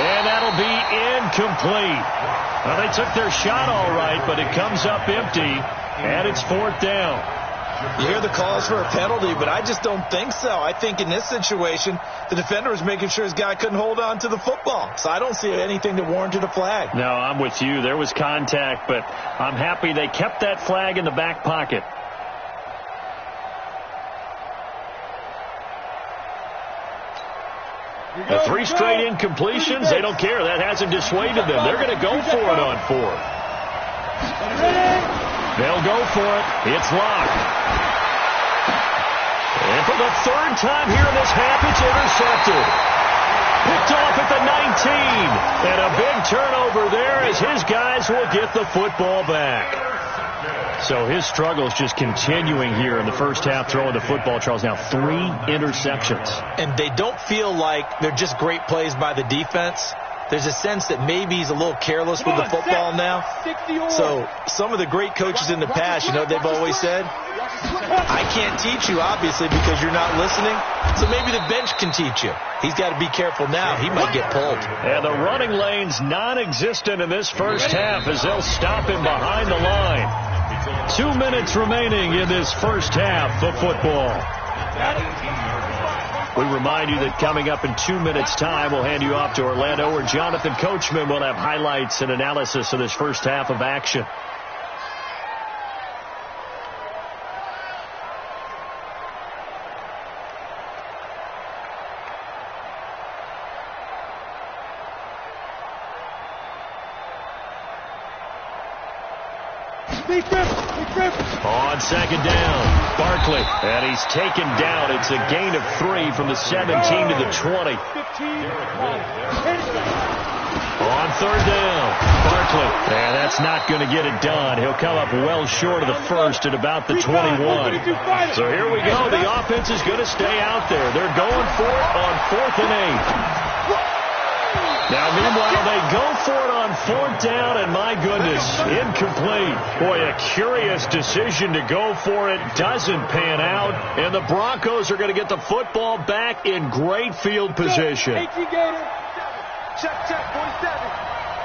And that'll be incomplete. Well, they took their shot all right, but it comes up empty, and it's 4th down. You hear the calls for a penalty, but I just don't think so. I think in this situation, the defender was making sure his guy couldn't hold on to the football. So I don't see anything that warranted a flag. No, I'm with you. There was contact, but I'm happy they kept that flag in the back pocket. The 3 straight incompletions, they don't care. That hasn't dissuaded them. They're going to go for it on 4th. They'll go for it. It's Locke. And for the 3rd time here in this half, it's intercepted. Picked off at the 19. And a big turnover there as his guys will get the football back. So his struggles just continuing here in the first half throwing the football, Charles. Now 3 interceptions. And they don't feel like they're just great plays by the defense. There's a sense that maybe he's a little careless with the football now. So some of the great coaches in the past, you know, they've always said, I can't teach you, obviously, because you're not listening. So maybe the bench can teach you. He's got to be careful now. He might get pulled. And the running lane's non-existent in this first half as they'll stop him behind the line. 2 minutes remaining in this first half of football. We remind you that coming up in 2 minutes' time, we'll hand you off to Orlando, where Jonathan Coachman will have highlights and analysis of this first half of action. On second down, Barkley, and he's taken down. It's a gain of 3 from the 17 to the 20. On third down, Barkley, and that's not going to get it done. He'll come up well short of the first at about the 21. So here we go. The offense is going to stay out there. They're going for it on 4th and 8. Now, meanwhile, they go for it on 4th down, and my goodness, incomplete. Boy, a curious decision to go for it. Doesn't pan out, and the Broncos are going to get the football back in great field position. Check, 47.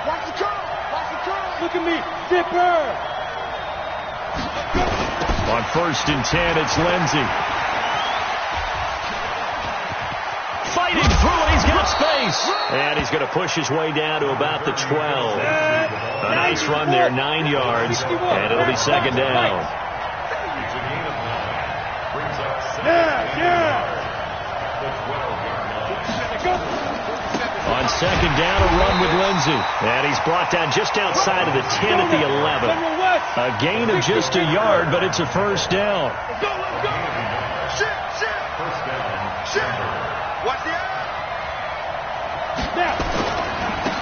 Watch the curl. Look at me. Zipper. On 1st and 10, it's Lindsey. Fighting through it, he's got space. And he's going to push his way down to about the 12. A nice run there, 9 yards, and it'll be second down. On second down, a run with Lindsey. And he's brought down just outside of the 10 at the 11. A gain of just a yard, but it's a first down. Let's go. Shit. Watch the eye.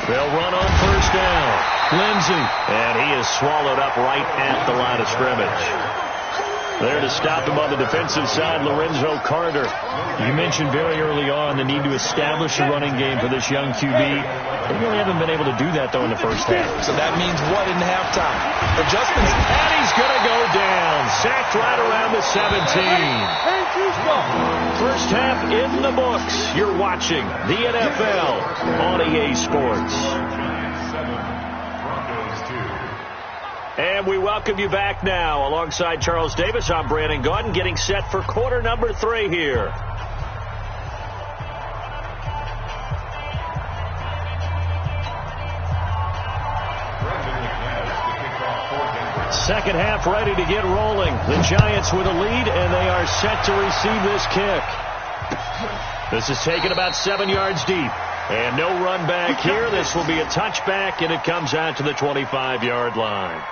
They'll run on first down. Lindsey. And he is swallowed up right at the line of scrimmage. There to stop him on the defensive side, Lorenzo Carter. You mentioned very early on the need to establish a running game for this young QB. They really haven't been able to do that, though, in the first half. So that means what in halftime? Adjustments. And he's going to go down. Sacked right around the 17. First half in the books. You're watching the NFL on EA Sports. And we welcome you back now. Alongside Charles Davis, I'm Brandon Gaudin, getting set for quarter number 3 here. Second half ready to get rolling. The Giants with a lead, and they are set to receive this kick. This is taken about 7 yards deep. And no run back here. This will be a touchback, and it comes out to the 25-yard line.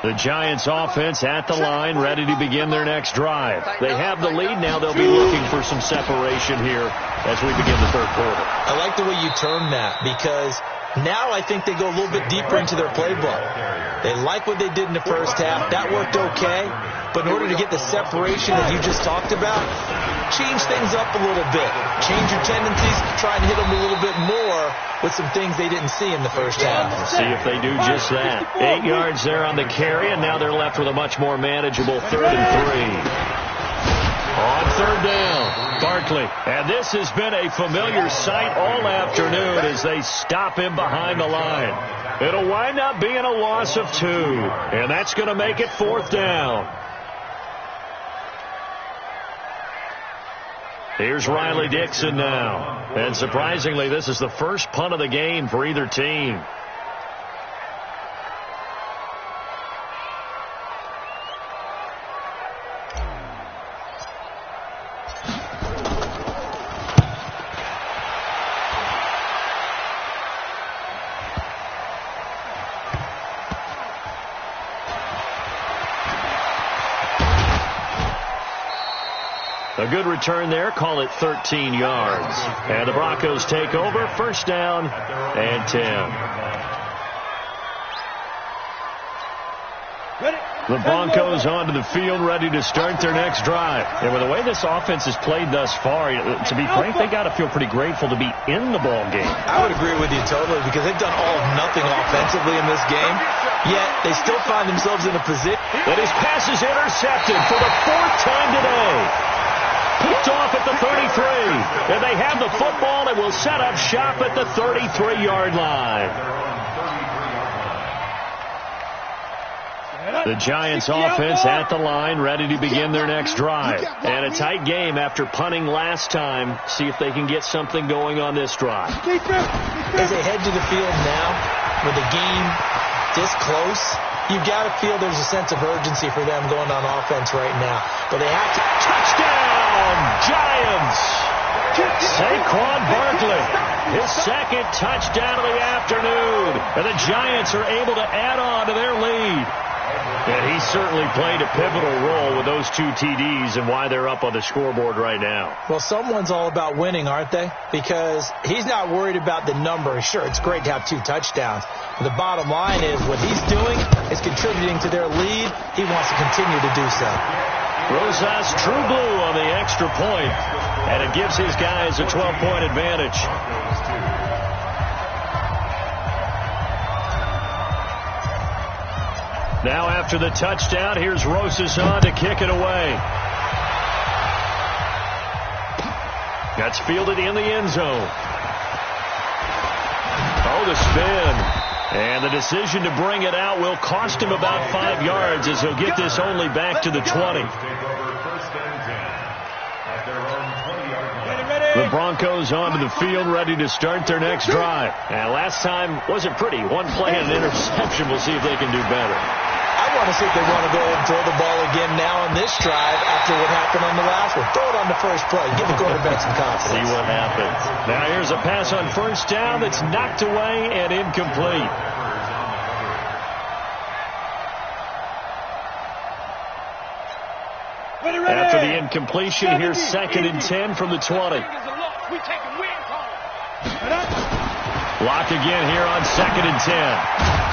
The Giants offense at the line, ready to begin their next drive. They have the lead. Now they'll be looking for some separation here as we begin the third quarter. I like the way you term that, because now I think they go a little bit deeper into their playbook. They like what they did in the first half. That worked okay. But in order to get the separation that you just talked about, change things up a little bit. Change your tendencies. Try and hit them a little bit more with some things they didn't see in the first half. See if they do just that. 8 yards there on the carry, and now they're left with a much more manageable 3rd and 3. On third down, Barkley. And this has been a familiar sight all afternoon as they stop him behind the line. It'll wind up being a loss of 2, and that's going to make it 4th down. Here's Riley Dixon now. And surprisingly, this is the first punt of the game for either team. A good return there. Call it 13 yards. And the Broncos take over. First down and 10. The Broncos onto the field, ready to start their next drive. And with the way this offense has played thus far, to be frank, they got to feel pretty grateful to be in the ball game. I would agree with you totally, because they've done all of nothing offensively in this game, yet they still find themselves in a position. That his pass is intercepted for the 4th time today. Picked off at the 33. And they have the football and will set up shop at the 33-yard line. The Giants offense at the line, ready to begin their next drive. And a tight game after punting last time. See if they can get something going on this drive. As they head to the field now, with the game this close, you've got to feel there's a sense of urgency for them going on offense right now. But they have to. Touchdown, Giants! Safe Saquon Barkley, his second touchdown of the afternoon. And the Giants are able to add on to their lead. And he certainly played a pivotal role with those 2 TDs and why they're up on the scoreboard right now. Well, someone's all about winning, aren't they? Because he's not worried about the number. Sure, it's great to have 2 touchdowns. But the bottom line is what he's doing is contributing to their lead. He wants to continue to do so. Rosas true blue on the extra point, and it gives his guys a 12-point advantage. Now after the touchdown, here's Rosas on to kick it away. That's fielded in the end zone. Oh, the spin. And the decision to bring it out will cost him about 5 yards as he'll get this only back to the 20. The Broncos onto the field, ready to start their next drive. And last time wasn't pretty. One play and an interception. We'll see if they can do better. I want to see if they want to go and throw the ball again now on this drive after what happened on the last one. Throw it on the first play. Give the quarterback some confidence. See what happens. Now here's a pass on first down that's knocked away and incomplete. After the incompletion, here's 2nd and 10 from the 20. Block again here on 2nd and 10.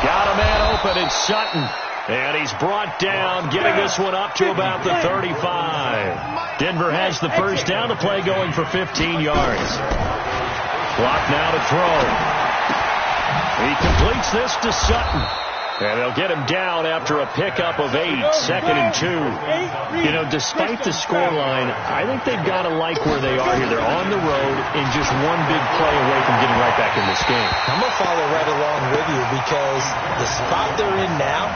Got a man open. It's Sutton. And he's brought down, getting this one up to about the 35. Denver has the first down. The play going for 15 yards. Clock now to throw. He completes this to Sutton. And they'll get him down after a pickup of 8, 2nd and 2. You know, despite the scoreline, I think they've got to like where they are here. They're on the road and just one big play away from getting right back in this game. I'm going to follow right along with you because the spot they're in now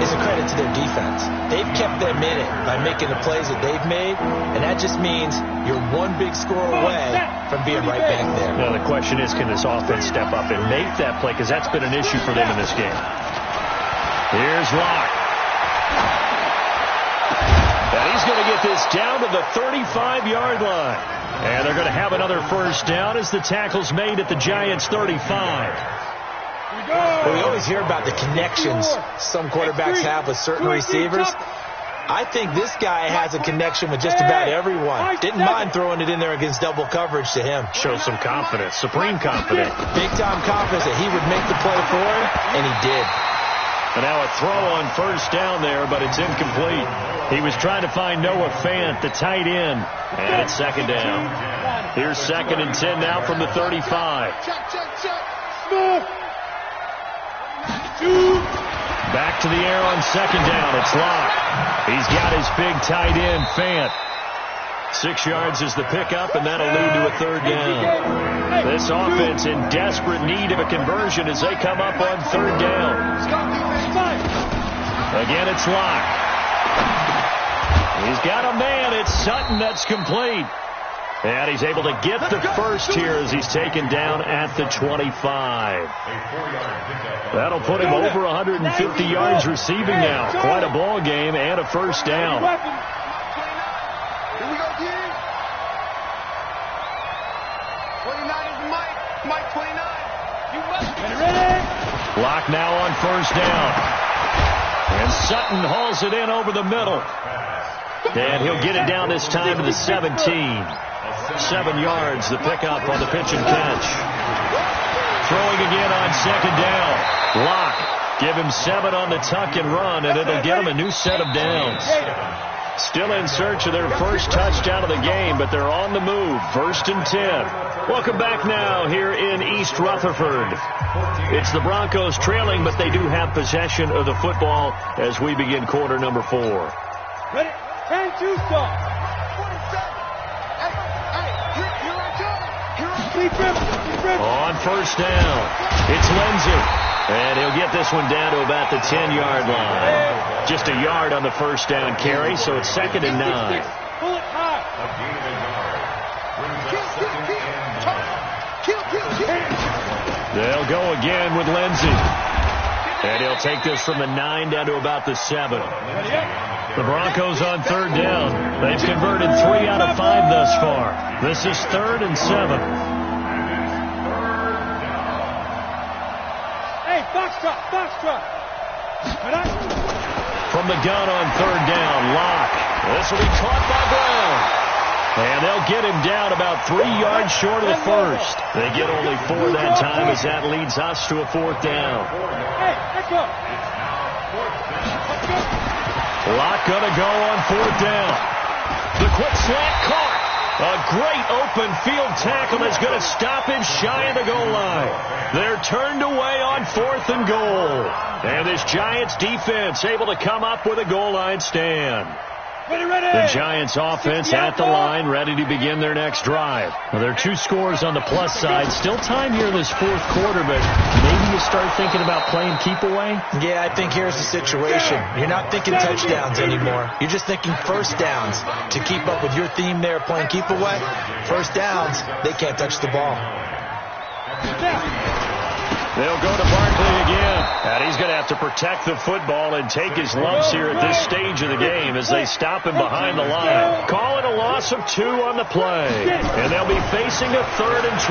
is a credit to their defense. They've kept them in it by making the plays that they've made, and that just means you're one big score away from being right back there. Now the question is, can this offense step up and make that play? Because that's been an issue for them in this game. Here's Locke. And he's going to get this down to the 35-yard line. And they're going to have another first down as the tackle's made at the Giants' 35. Well, we always hear about the connections some quarterbacks have with certain receivers. I think this guy has a connection with just about everyone. Didn't mind throwing it in there against double coverage to him. Shows some confidence, supreme confidence. Big-time confidence that he would make the play for him, and he did. And now a throw on first down there, but it's incomplete. He was trying to find Noah Fant, the tight end, and it's 2nd down. Here's 2nd and 10 now from the 35. Back to the air on 2nd down. It's Locke. He's got his big tight end, Fant. 6 yards is the pickup, and that'll lead to a 3rd down. This offense in desperate need of a conversion as they come up on 3rd down. Again, it's Locke. He's got a man. It's Sutton. That's complete. And he's able to get the first here as he's taken down at the 25. That'll put him over 150 yards receiving now. Quite a ball game and a first down. Locke now on first down. And Sutton hauls it in over the middle. And he'll get it down this time to the 17. 7 yards, the pickup on the pitch and catch. Throwing again on 2nd down. Locke, give him 7 on the tuck and run, and it'll get him a new set of downs. Still in search of their first touchdown of the game, but they're on the move. 1st and 10. Welcome back now here in East Rutherford. It's the Broncos trailing, but they do have possession of the football as we begin quarter number 4. Ready? 10-2 stop. On first down, it's Lindsey. And he'll get this one down to about the 10-yard line. Just a yard on the first down carry, so it's 2nd and 9. They'll go again with Lindsey. And he'll take this from the 9 down to about the 7. The Broncos on 3rd down. They've converted 3 out of 5 thus thus far. This is 3rd and 7. Hey, box truck. From the gun on 3rd down, Locke. This will be caught by Brown. And they'll get him down about 3 yards short of the first. They get only 4 that time as that leads us to a 4th down. Hey, let's go. Locke gonna go on 4th down. The quick slant caught. A great open field tackle that's going to stop him shy of the goal line. They're turned away on 4th and goal. And this Giants defense able to come up with a goal line stand. The Giants offense at the line, ready to begin their next drive. Well, there are 2 scores on the plus side. Still time here in this 4th quarter, but maybe you start thinking about playing keep away? Yeah, I think here's the situation. You're not thinking touchdowns anymore. You're just thinking first downs. To keep up with your theme there, playing keep away, first downs, they can't touch the ball. They'll go to Barkley again. And he's going to have to protect the football and take his lumps here at this stage of the game as they stop him behind the line. Call it a loss of 2 on the play. And they'll be facing a 3rd and 12.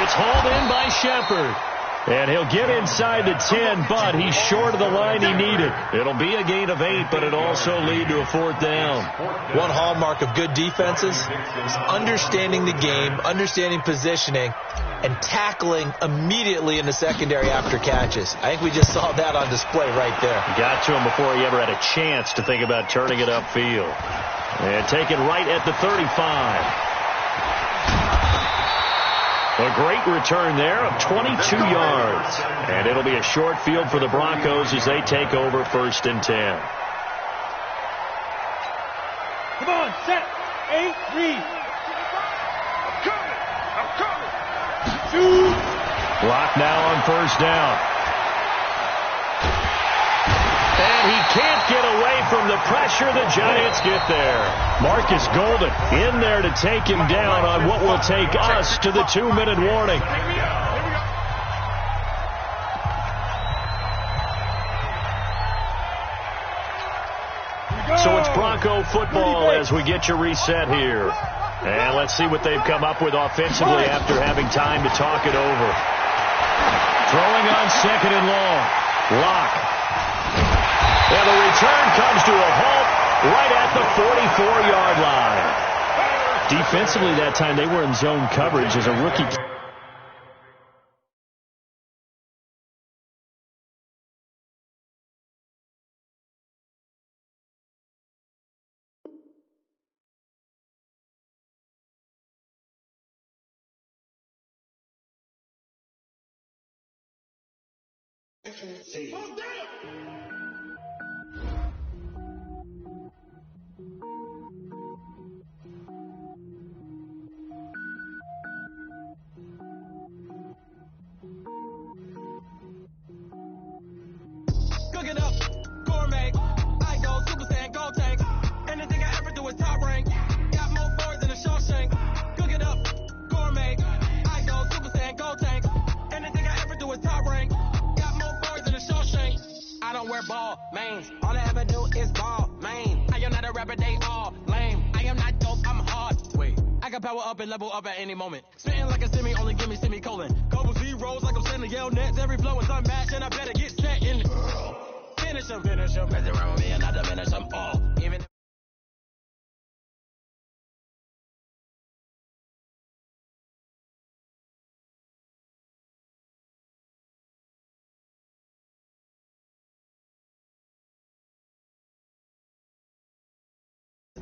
It's hauled in by Shepard. And he'll get inside the 10, but he's short of the line he needed. It'll be a gain of 8, but it'll also lead to a 4th down. One hallmark of good defenses is understanding the game, understanding positioning, and tackling immediately in the secondary after catches. I think we just saw that on display right there. Got to him before he ever had a chance to think about turning it upfield. And taken right at the 35. A great return there of 22 yards. And it'll be a short field for the Broncos as they take over 1st and 10. Come on, set, 8, read. I'm coming. Shoot. Clock now on 1st down. And he can't get away from the pressure. The Giants get there. Marcus Golden in there to take him down on what will take us to the 2-minute warning. So it's Bronco football as we get you reset here. And let's see what they've come up with offensively after having time to talk it over. Throwing on 2nd and long. Locke. And the return comes to a halt right at the 44-yard line. Defensively that time, they were in zone coverage as a rookie. Cook it up, gourmet. I go Super Saiyan, gold tank. Anything I ever do is top rank. Got more boards than a Shawshank. Cook it up, gourmet. I go Super Saiyan, gold tank. Anything I ever do is top rank. Got more boards than a Shawshank. I don't wear ball mains. All I ever do is ball main. I am not a rapper, they all lame. I am not dope, I'm hard. Wait, I can power up and level up at any moment. Spitting like a semi, only give me semicolon. Couple zeros like I'm sending yell nets. Every flow is unmatched and I better get set in. Finish them, mess around with me and I diminish them all. Even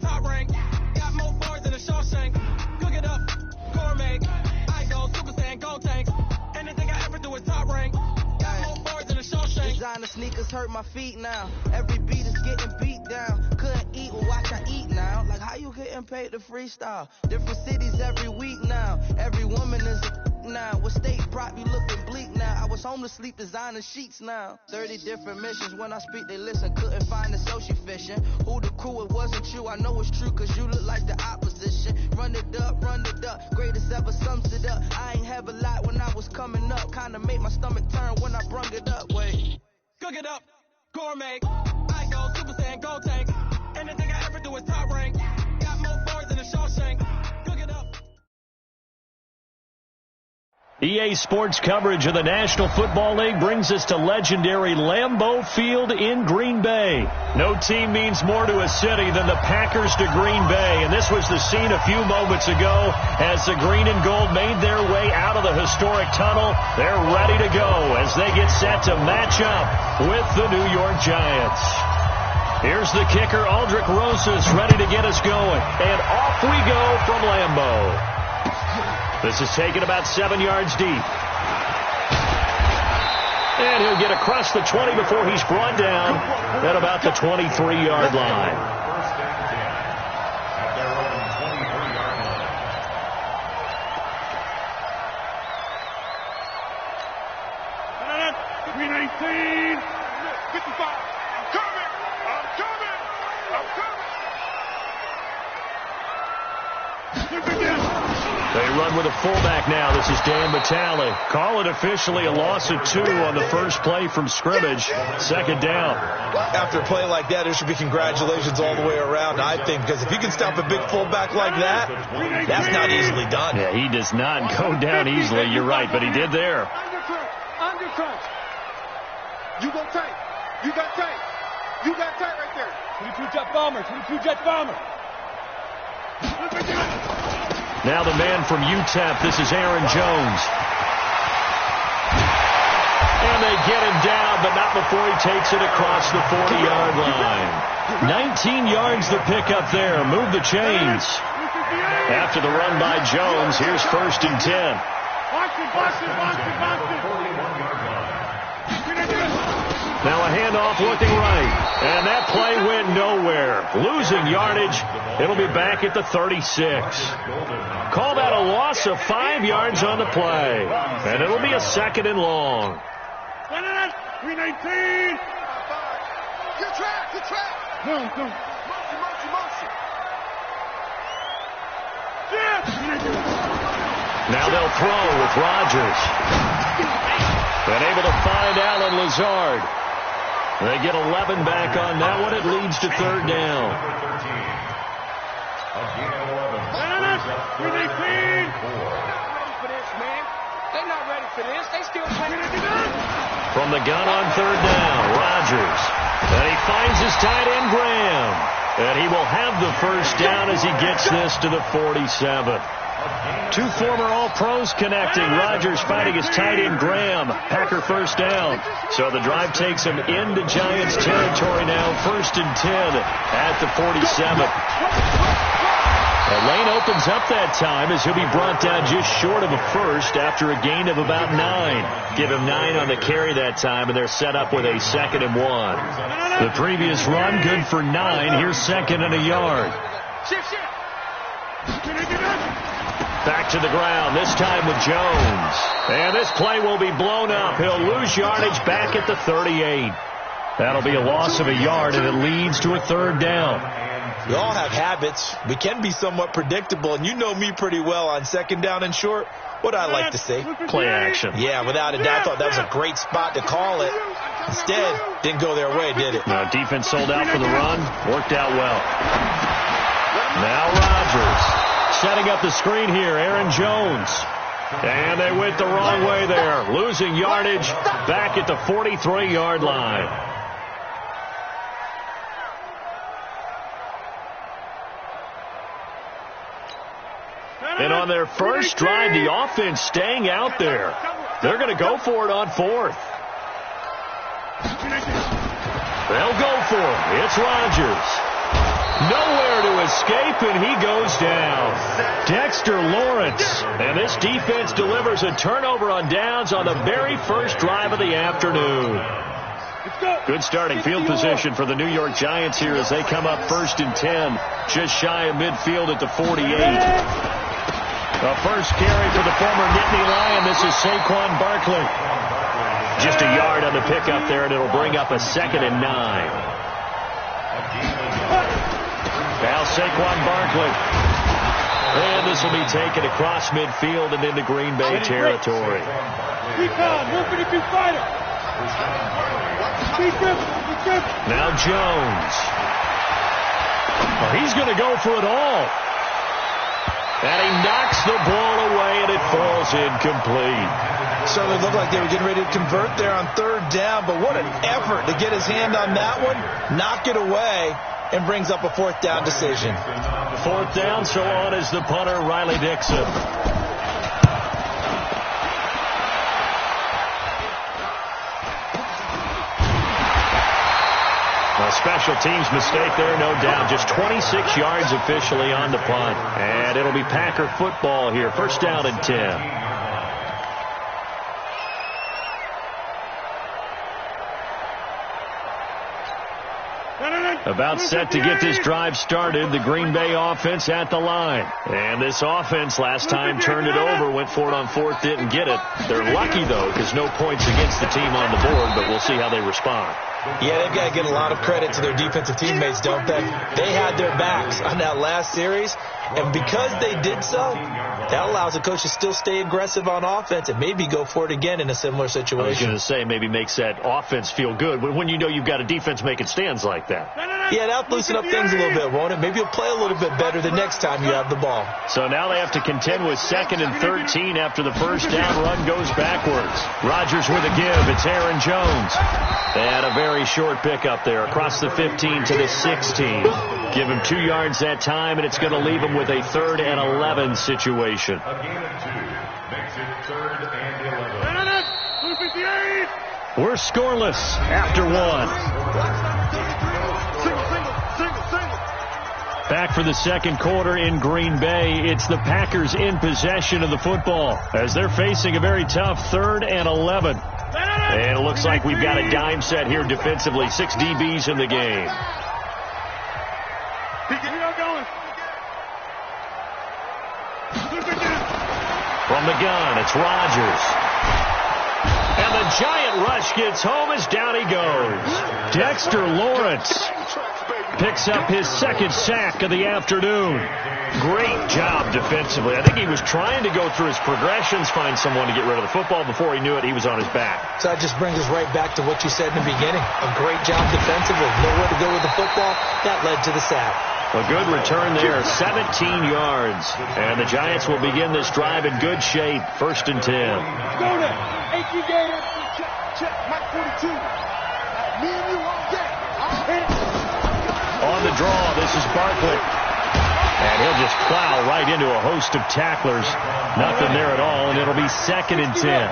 top rank, got more bars than a Shawshank. Cook it up, gourmet. I go Super Saiyan, gold tank. Anything I ever do is top rank. Got more bars than a Shawshank. Designer sneakers hurt my feet now. Every beat is getting beat down. Couldn't eat, well watch I eat now. Like how you getting paid to freestyle? Different cities every week now. Every woman is a now. With state prop, you looking bleak now. I was home to sleep designer sheets now. 30 different missions. When I speak, they listen. Couldn't find the social fishing. Who the crew? It wasn't you. I know it's true, cause you look like the opposition. Run it up, greatest ever sums it up. I ain't have a lot when I was coming up. Kinda made my stomach turn when I brung it up. Wait. Cook it up, gourmet. I go Super Saiyan, gold tank. Anything I ever do is top rank. Got more EA Sports coverage of the National Football League brings us to legendary Lambeau Field in Green Bay. No team means more to a city than the Packers to Green Bay, and this was the scene a few moments ago as the green and gold made their way out of the historic tunnel. They're ready to go as they get set to match up with the New York Giants. Here's the kicker, Aldrich Rosas, ready to get us going, and off we go from Lambeau. This is taken about 7 yards deep. And he'll get across the 20 before he's brought down at about the 23-yard line. First and 10 at their own 23-yard line. $319, 55. I'm coming. They run with a fullback now. This is Dan Vitale. Call it officially a loss of 2 on the first play from scrimmage. Second down. After a play like that, there should be congratulations all the way around, I think, because if you can stop a big fullback like that, that's not easily done. Yeah, he does not go down easily. You're right, but he did there. Undercut. You go tight. You got tight. You got tight right there. 22 jet bomber. Now the man from UTEP, this is Aaron Jones. And they get him down, but not before he takes it across the 40-yard line. 19 yards the pickup there. Move the chains. After the run by Jones, here's first and 10. Now a handoff looking right. And that play went nowhere. Losing yardage. It'll be back at the 36. Call that a loss of 5 yards on the play. And it'll be a second and long. 319. Good track. No. Motion. Now they'll throw with Rodgers. And able to find Alan Lazard. They get 11 back on that one. It leads to third down. 319. They're not ready for this. They still playing. From the gun on third down, Rodgers. And he finds his tight end, Graham. And he will have the first down as he gets this to the 47. 2 former All-Pros connecting. Rodgers fighting his tight end, Graham. Packer first down. So the drive takes him into Giants territory now. First and 10 at the 47. The lane opens up that time as he'll be brought down just short of a first after a gain of about 9. Give him 9 on the carry that time, and they're set up with a 2nd and 1. The previous run, good for 9. Here's second and a yard. Back to the ground, this time with Jones. And this play will be blown up. He'll lose yardage back at the 38. That'll be a loss of a yard, and it leads to a third down. We all have habits. We can be somewhat predictable, and you know me pretty well on second down and short. What I like to say? Play action. Yeah, without a doubt, I thought that was a great spot to call it. Instead, didn't go their way, did it? No, defense sold out for the run. Worked out well. Now Rodgers. Setting up the screen here, Aaron Jones. And they went the wrong way there. Losing yardage back at the 43-yard line. And on their first drive, the offense staying out there. They're going to go for it on fourth. They'll go for it. It's Rodgers. Nowhere to escape, and he goes down. Dexter Lawrence. And this defense delivers a turnover on downs on the very first drive of the afternoon. Good starting field position for the New York Giants here as they come up first and 10, just shy of midfield at the 48. The first carry for the former Nittany Lion. This is Saquon Barkley. Just a yard on the pickup there, and it'll bring up a 2nd and 9. Now Saquon Barkley. And this will be taken across midfield and into Green Bay territory. Now Jones. He's going to go for it all. And he knocks the ball away, and it falls falls incomplete. Certainly looked like they were getting ready to convert there on third down, but what an effort to get his hand on that one, knock it away, and brings up a fourth down decision. Fourth down, so on is the punter, Riley Dixon. A special teams mistake there, no doubt. Just 26 yards officially on the punt. And it'll be Packer football here. First down and 10. About set to get this drive started. The Green Bay offense at the line. And this offense last time turned it over, went for it on fourth, didn't get it. They're lucky, though, because no points against the team on the board, but we'll see how they respond. Yeah, they've got to get a lot of credit to their defensive teammates, don't they? They had their backs on that last series, and because they did so, that allows the coach to still stay aggressive on offense and maybe go for it again in a similar situation. I was going to say maybe makes that offense feel good when you know you've got a defense making stands like that. Yeah, that'll loosen up things a little bit, won't it? Maybe you'll play a little bit better the next time you have the ball. So now they have to contend with 2nd and 13 after the first down run goes backwards. Rodgers with a give. It's Aaron Jones. And a very short pickup there across the 15 to the 16. Give him 2 yards that time, and it's going to leave him with a 3rd and 11 situation. A gain of 2 makes it 3rd and 11. We're scoreless after 1. Back for the second quarter in Green Bay. It's the Packers in possession of the football as they're facing a very tough 3rd and 11. And it looks like we've got a dime set here defensively. 6 DBs in the game. From the gun, it's Rodgers. And the giant rush gets home as down he goes. Dexter Lawrence picks up his 2nd sack of the afternoon. Great job defensively. I think he was trying to go through his progressions, find someone to get rid of the football. Before he knew it, he was on his back. So that just brings us right back to what you said in the beginning. A great job defensively. Nowhere to go with the football. That led to the sack. A good return there, 17 yards. And the Giants will begin this drive in good shape. 1st and 10. Go there. AQ Gator. Check. Mike 42. Me and you all day. On the draw, this is Barkley. And he'll just plow right into a host of tacklers. Nothing there at all, and it'll be 2nd and 10.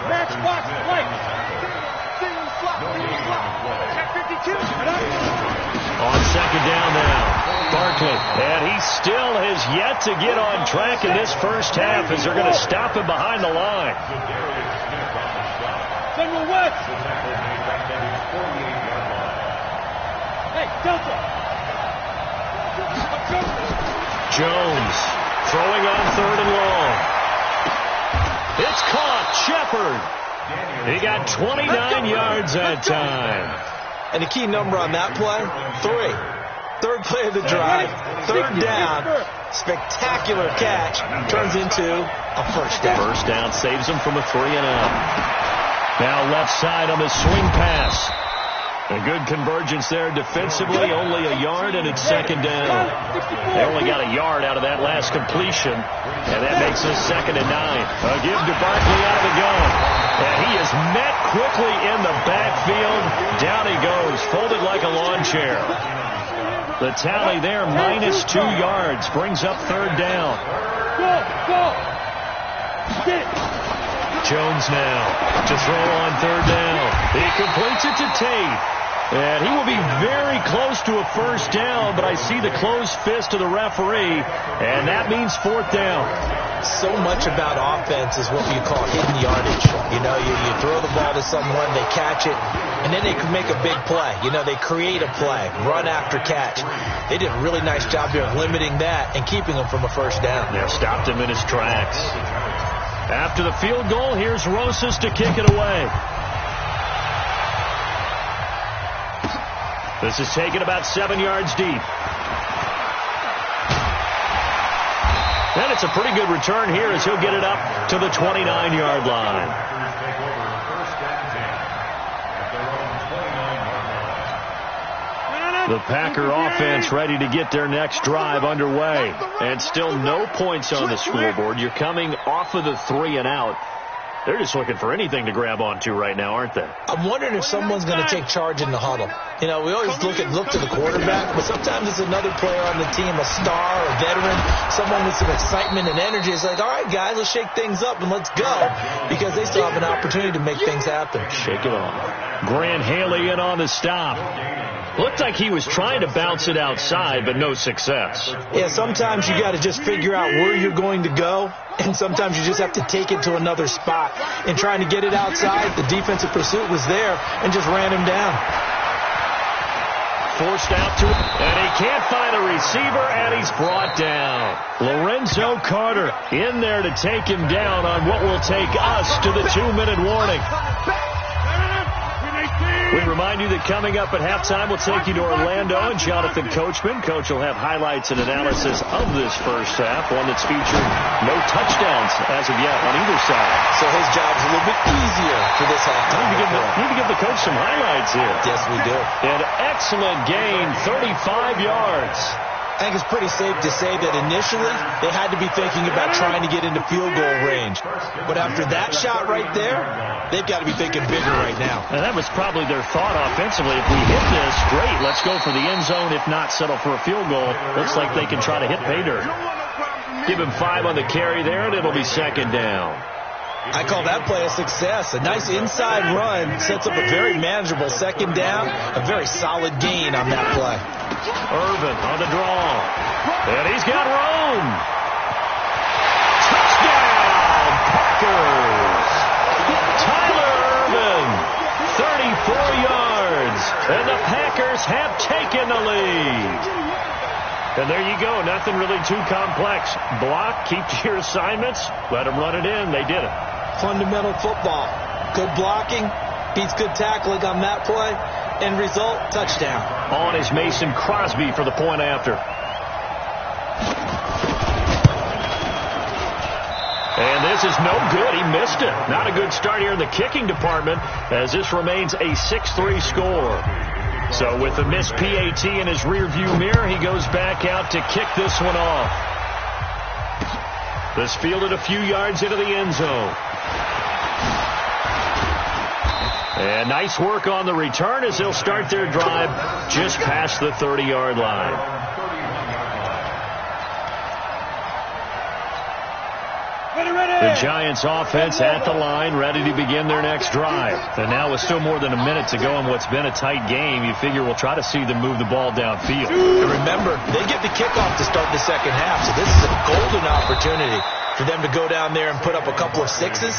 On 2nd down now, Barkley. And he still has yet to get on track in this first half as they're going to stop him behind the line. General West. Hey, Delta. Jones throwing on 3rd and long. It's caught. Shepard. He got 29 yards that time. And the key number on that play, 3. 3rd play of the drive, 3rd down, spectacular catch, turns into a first down. First down saves him from a 3-and-out. Now left side on the swing pass. A good convergence there defensively, only a yard, and it's 2nd down. They only got a yard out of that last completion, and that makes it 2nd and 9. A give to Barkley out of the gun. And he is met quickly in the backfield. Down he goes, folded like a lawn chair. The tally there, -2 yards, brings up 3rd down. Jones now to throw on 3rd down. He completes it to Tate. And he will be very close to a first down, but I see the closed fist of the referee, and that means 4th down. So much about offense is what you call hidden yardage. You know, you throw the ball to someone, they catch it, and then they can make a big play. You know, they create a play, run after catch. They did a really nice job here of limiting that and keeping him from a first down. Yeah, stopped him in his tracks. After the field goal, here's Rosas to kick it away. This is taken about 7 yards deep. And it's a pretty good return here as he'll get it up to the 29-yard line. The Packer offense ready to get their next drive underway. And still no points on the scoreboard. You're coming off of the 3 and out. They're just looking for anything to grab onto right now, aren't they? I'm wondering if someone's going to take charge in the huddle. You know, we always look to the quarterback, but sometimes it's another player on the team, a star, a veteran, someone with some excitement and energy. It's like, all right, guys, let's shake things up and let's go, because they still have an opportunity to make things happen. Shake it off. Grant Haley in on the stop. Looked like he was trying to bounce it outside, but no success. Yeah, sometimes you got to just figure out where you're going to go, and sometimes you just have to take it to another spot. And trying to get it outside, the defensive pursuit was there and just ran him down. Forced out to it, and he can't find a receiver, and he's brought down. Lorenzo Carter in there to take him down on what will take us to the 2-minute warning. We remind you that coming up at halftime, we'll take you to Orlando and Jonathan Coachman. Coach will have highlights and analysis of this first half, one that's featured no touchdowns as of yet on either side. So his job's a little bit easier for this halftime. Need to give the coach some highlights here. Yes, we do. An excellent gain, 35 yards. I think it's pretty safe to say that initially they had to be thinking about trying to get into field goal range. But after that shot right there, they've got to be thinking bigger right now. And that was probably their thought offensively. If we hit this, great, let's go for the end zone. If not, settle for a field goal. Looks like they can try to hit pay dirt. Give him 5 on the carry there, and it'll be second down. I call that play a success. A nice inside run sets up a very manageable second down. A very solid gain on that play. Irvin on the draw. And he's got room. Touchdown, Packers. Tyler Irvin, 34 yards. And the Packers have taken the lead. And there you go. Nothing really too complex. Block, keep to your assignments. Let them run it in. They did it. Fundamental football. Good blocking. Beats good tackling on that play. End result, touchdown. On is Mason Crosby for the point after. And this is no good. He missed it. Not a good start here in the kicking department, as this remains a 6-3 score. So with the missed PAT in his rearview mirror, he goes back out to kick this one off. This fielded a few yards into the end zone. And nice work on the return as they'll start their drive just past the 30-yard line. The Giants offense at the line, ready to begin their next drive. And now with still more than a minute to go in what's been a tight game, you figure we'll try to see them move the ball downfield. And remember, they get the kickoff to start the second half, so this is a golden opportunity for them to go down there and put up a couple of sixes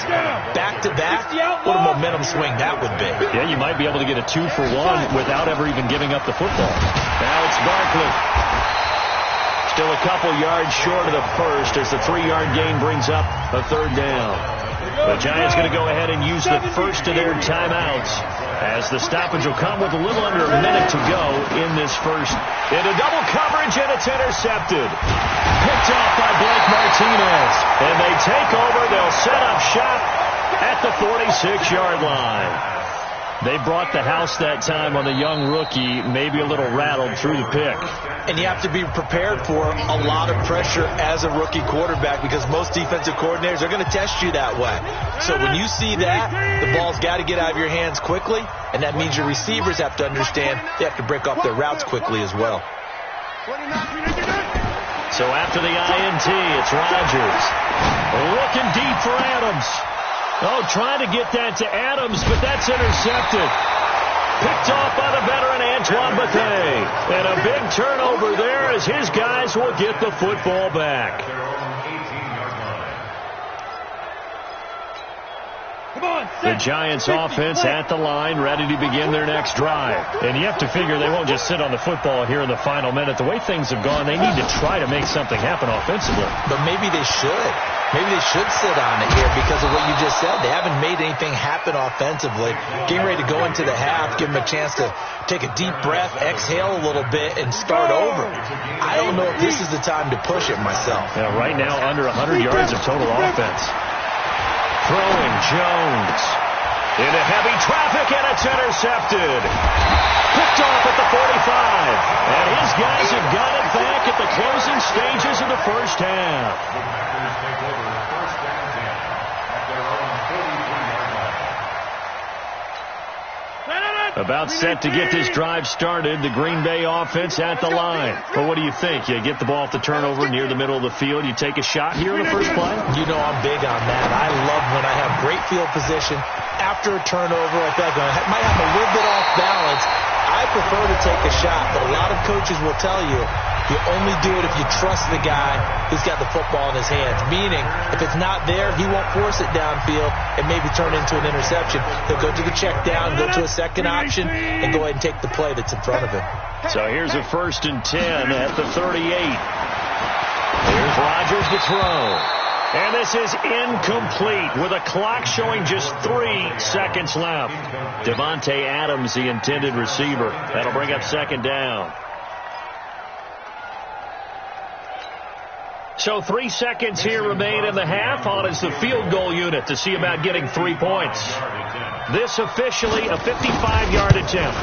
back-to-back. What a momentum swing that would be. Yeah, you might be able to get a 2-for-1 without ever even giving up the football. Now it's Barkley. Still a couple yards short of the first as the 3-yard gain brings up a third down. The Giants going to go ahead and use the first of their timeouts as the stoppage will come with a little under a minute to go in this first. Into double coverage, and it's intercepted. Picked off by Blake Martinez. And they take over. They'll set up shop at the 46-yard line. They brought the house that time on the young rookie, maybe a little rattled through the pick. And you have to be prepared for a lot of pressure as a rookie quarterback because most defensive coordinators are going to test you that way. So when you see that, the ball's got to get out of your hands quickly, and that means your receivers have to understand they have to break off their routes quickly as well. So after the INT, it's Rodgers. Looking deep for Adams. Oh, trying to get that to Adams, but that's intercepted. Picked off by the veteran Antoine Bethea. And a big turnover there as his guys will get the football back. The Giants offense at the line, ready to begin their next drive. And you have to figure they won't just sit on the football here in the final minute. The way things have gone, they need to try to make something happen offensively. But maybe they should. Maybe they should sit on it here because of what you just said. They haven't made anything happen offensively. Getting ready to go into the half, give them a chance to take a deep breath, exhale a little bit, and start over. I don't know if this is the time to push it myself. Yeah, right now, under 100 yards of total offense. Throwing Jones. Into heavy traffic, and it's intercepted. Picked off at the 45. And his guys have got it back at the closing stages of the first half. The Packers take over first down 10 at their own 43-yard line. About set to get this drive started, the Green Bay offense at the line. Well, what do you think? You get the ball off the turnover near the middle of the field. You take a shot here in the first play? You know I'm big on that. I love when I have great field position after a turnover like that. I might have a little bit off balance. I prefer to take a shot, but a lot of coaches will tell you you only do it if you trust the guy who's got the football in his hands. Meaning, if it's not there, he won't force it downfield and maybe turn into an interception. He'll go to the check down, go to a second option, and go ahead and take the play that's in front of him. So here's a 1st and 10 at the 38. Here's Rodgers to throw. And this is incomplete with a clock showing just 3 seconds left. Devontae Adams, the intended receiver. That'll bring up 2nd down. So 3 seconds here remain in the half. On is the field goal unit to see about getting 3 points. This officially a 55-yard attempt.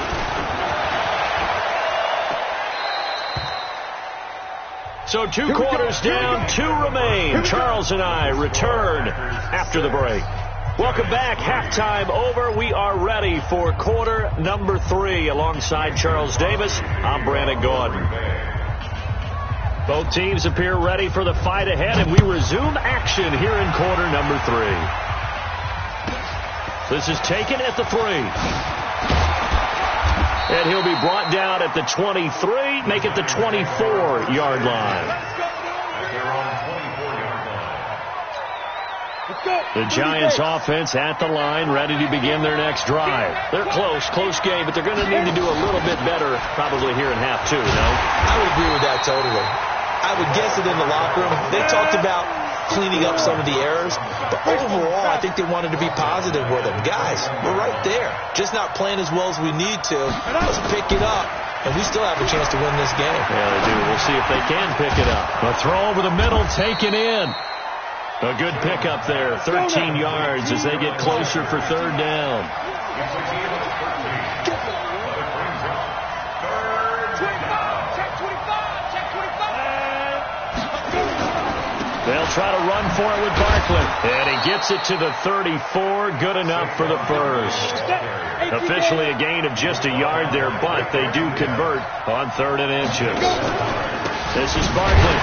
So 2 quarters down, 2 remain. Charles and I return after the break. Welcome back. Halftime over. We are ready for quarter number 3. Alongside Charles Davis, I'm Brandon Gordon. Both teams appear ready for the fight ahead, and we resume action here in quarter number 3. This is taken at the 3. And he'll be brought down at the 23, make it the 24-yard line. The Giants offense at the line, ready to begin their next drive. They're close game, but they're going to need to do a little bit better probably here in half 2, no? I would agree with that totally. I would guess it in the locker room. They talked about cleaning up some of the errors, but overall, I think they wanted to be positive with them. Guys, we're right there. Just not playing as well as we need to. Let's pick it up, and we still have a chance to win this game. Yeah, they do. We'll see if they can pick it up. A throw over the middle, taken in. A good pickup there, 13 yards as they get closer for 3rd down. They'll try to run for it with Barkley. And he gets it to the 34. Good enough for the first. Officially a gain of just a yard there, but they do convert on 3rd and inches. This is Barkley.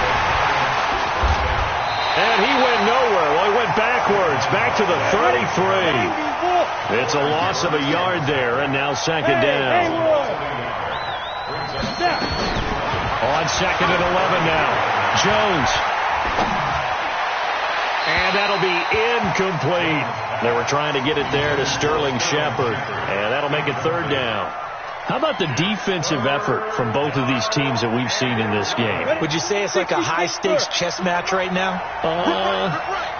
And he went nowhere. Well, he went backwards, back to the 33. It's a loss of a yard there, and now 2nd down. On 2nd and 11 now. Jones. And that'll be incomplete. They were trying to get it there to Sterling Shepard. And that'll make it 3rd down. How about the defensive effort from both of these teams that we've seen in this game? Would you say it's like a high-stakes chess match right now?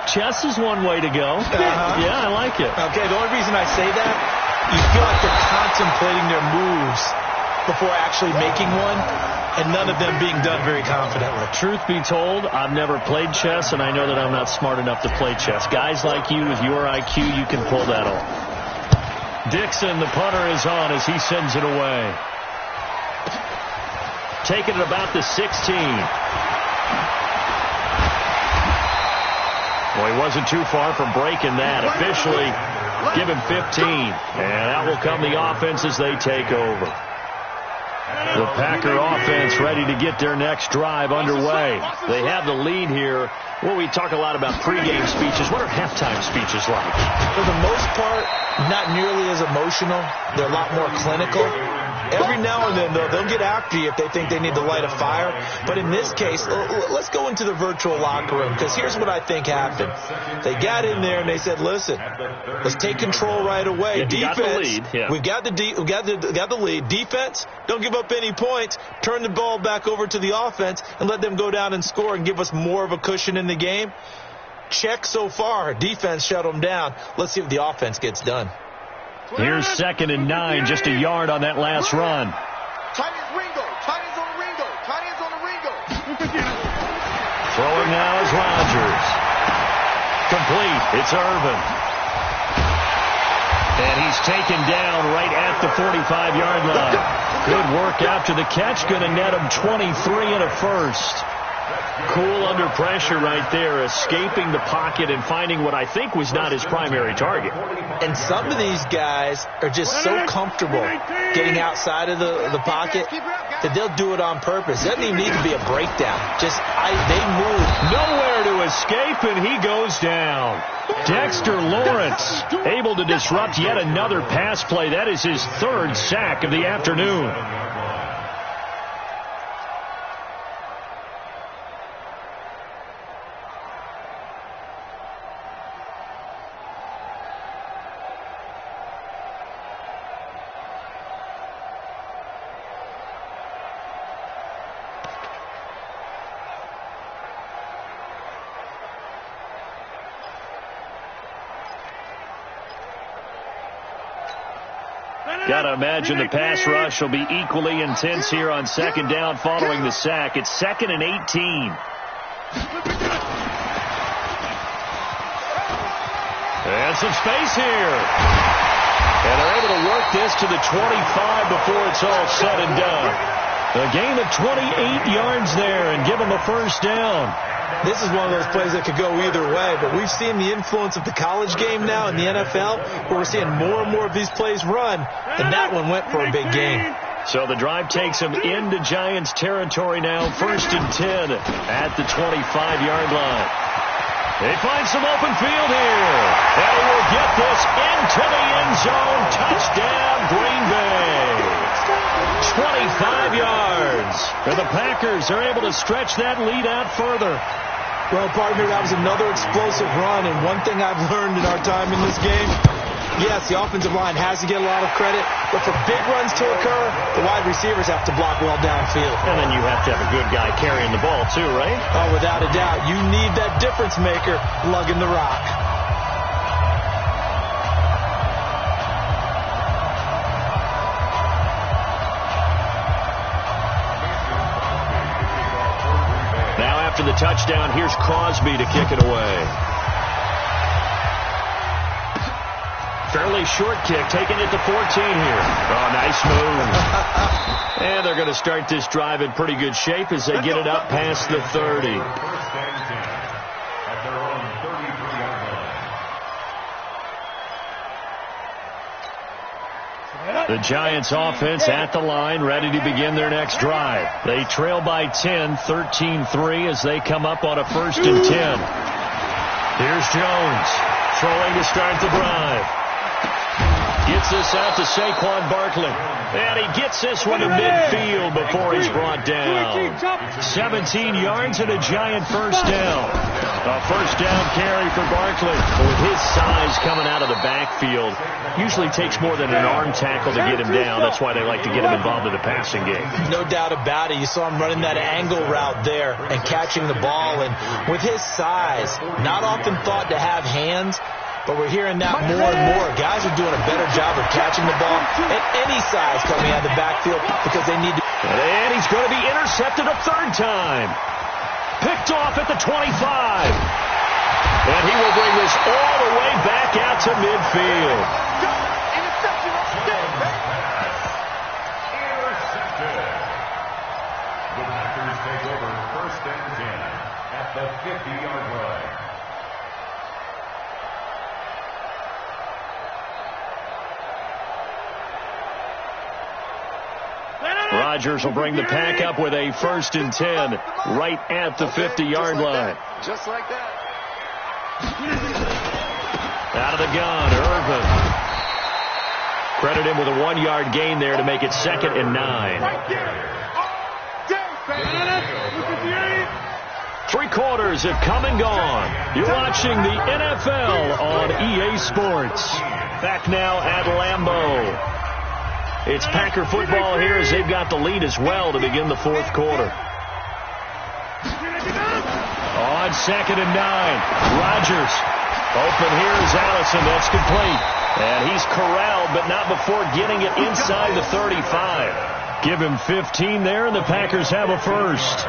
Chess is one way to go. Yeah, I like it. Okay, the only reason I say that, you feel like they're contemplating their moves before actually making one, and none of them being done very confidently. Truth be told, I've never played chess, and I know that I'm not smart enough to play chess. Guys like you with your IQ, you can pull that off. Dixon, the punter, is on as he sends it away. Taking it about the 16. Well, he wasn't too far from breaking that. Officially, give him 15. And out will come the offense as they take over. The Packer offense ready to get their next drive underway. They have the lead here. Well, we talk a lot about pregame speeches. What are halftime speeches like? For the most part, not nearly as emotional. They're a lot more clinical. Every now and then, though, they'll get after you if they think they need to light a fire. But in this case, let's go into the virtual locker room, because here's what I think happened. They got in there and they said, listen, let's take control right away. Defense, we've got the lead. Defense, don't give up any points. Turn the ball back over to the offense and let them go down and score and give us more of a cushion in the game. Check so far. Defense shut them down. Let's see if the offense gets done. Here's 2nd and 9, just a yard on that last run. Tight ends Ringo. Tight ends on the Ringo. Tight ends on the Ringo. Throwing now is Rodgers. Complete. It's Irvin. And he's taken down right at the 45-yard line. Good work after the catch. Going to net him 23 and a first. Cool under pressure right there, escaping the pocket and finding what I think was not his primary target. And some of these guys are just so comfortable getting outside of the pocket that they'll do it on purpose. It doesn't even need to be a breakdown. They move. Nowhere to escape, and he goes down. Dexter Lawrence able to disrupt yet another pass play. That is his third sack of the afternoon. Got to imagine the pass rush will be equally intense here on second down following the sack. It's 2nd and 18. And some space here. And they're able to work this to the 25 before it's all said and done. A gain of 28 yards there and give them a first down. This is one of those plays that could go either way, but we've seen the influence of the college game now in the NFL, where we're seeing more and more of these plays run, and that one went for a big gain. So the drive takes them into Giants territory now, 1st and 10 at the 25-yard line. They find some open field here. They will get this into the end zone. Touchdown, Green Bay. 25 yards. And the Packers are able to stretch that lead out further. Well, partner, that was another explosive run, and one thing I've learned in our time in this game, yes, the offensive line has to get a lot of credit, but for big runs to occur, the wide receivers have to block well downfield. And then you have to have a good guy carrying the ball too, right? Oh, without a doubt. You need that difference maker lugging the rock. After the touchdown, here's Crosby to kick it away. Fairly short kick, taking it to 14 here. Oh, nice move. And they're going to start this drive in pretty good shape as they get it up past the 30. The Giants offense at the line, ready to begin their next drive. They trail by 10, 13-3 as they come up on a 1st and 10. Here's Jones, throwing to start the drive. Gets this out to Saquon Barkley. And he gets this one to midfield before he's brought down. 17 yards and a Giant first down. A first down carry for Barkley. With his size coming out of the backfield, usually takes more than an arm tackle to get him down. That's why they like to get him involved in the passing game. No doubt about it. You saw him running that angle route there and catching the ball. And with his size, not often thought to have hands, but we're hearing that more and more. Guys are doing a better job of catching the ball at any size coming out of the backfield because they need to. And he's going to be intercepted a third time. Picked off at the 25. And he will bring this all the way back out to midfield. Intercepted. The Packers take over 1st and 10 at the 50-yard line. Rodgers will bring the pack up with a 1st and 10 right at the 50-yard line. Just like that. Out of the gun, Irvin. Credit him with a 1-yard gain there to make it 2nd and 9. Three quarters have come and gone. You're watching the NFL on EA Sports. Back now at Lambeau. It's Packer football here as they've got the lead as well to begin the 4th quarter. On 2nd and 9, Rodgers. Open here is Allison. That's complete. And he's corralled, but not before getting it inside the 35. Give him 15 there, and the Packers have a first.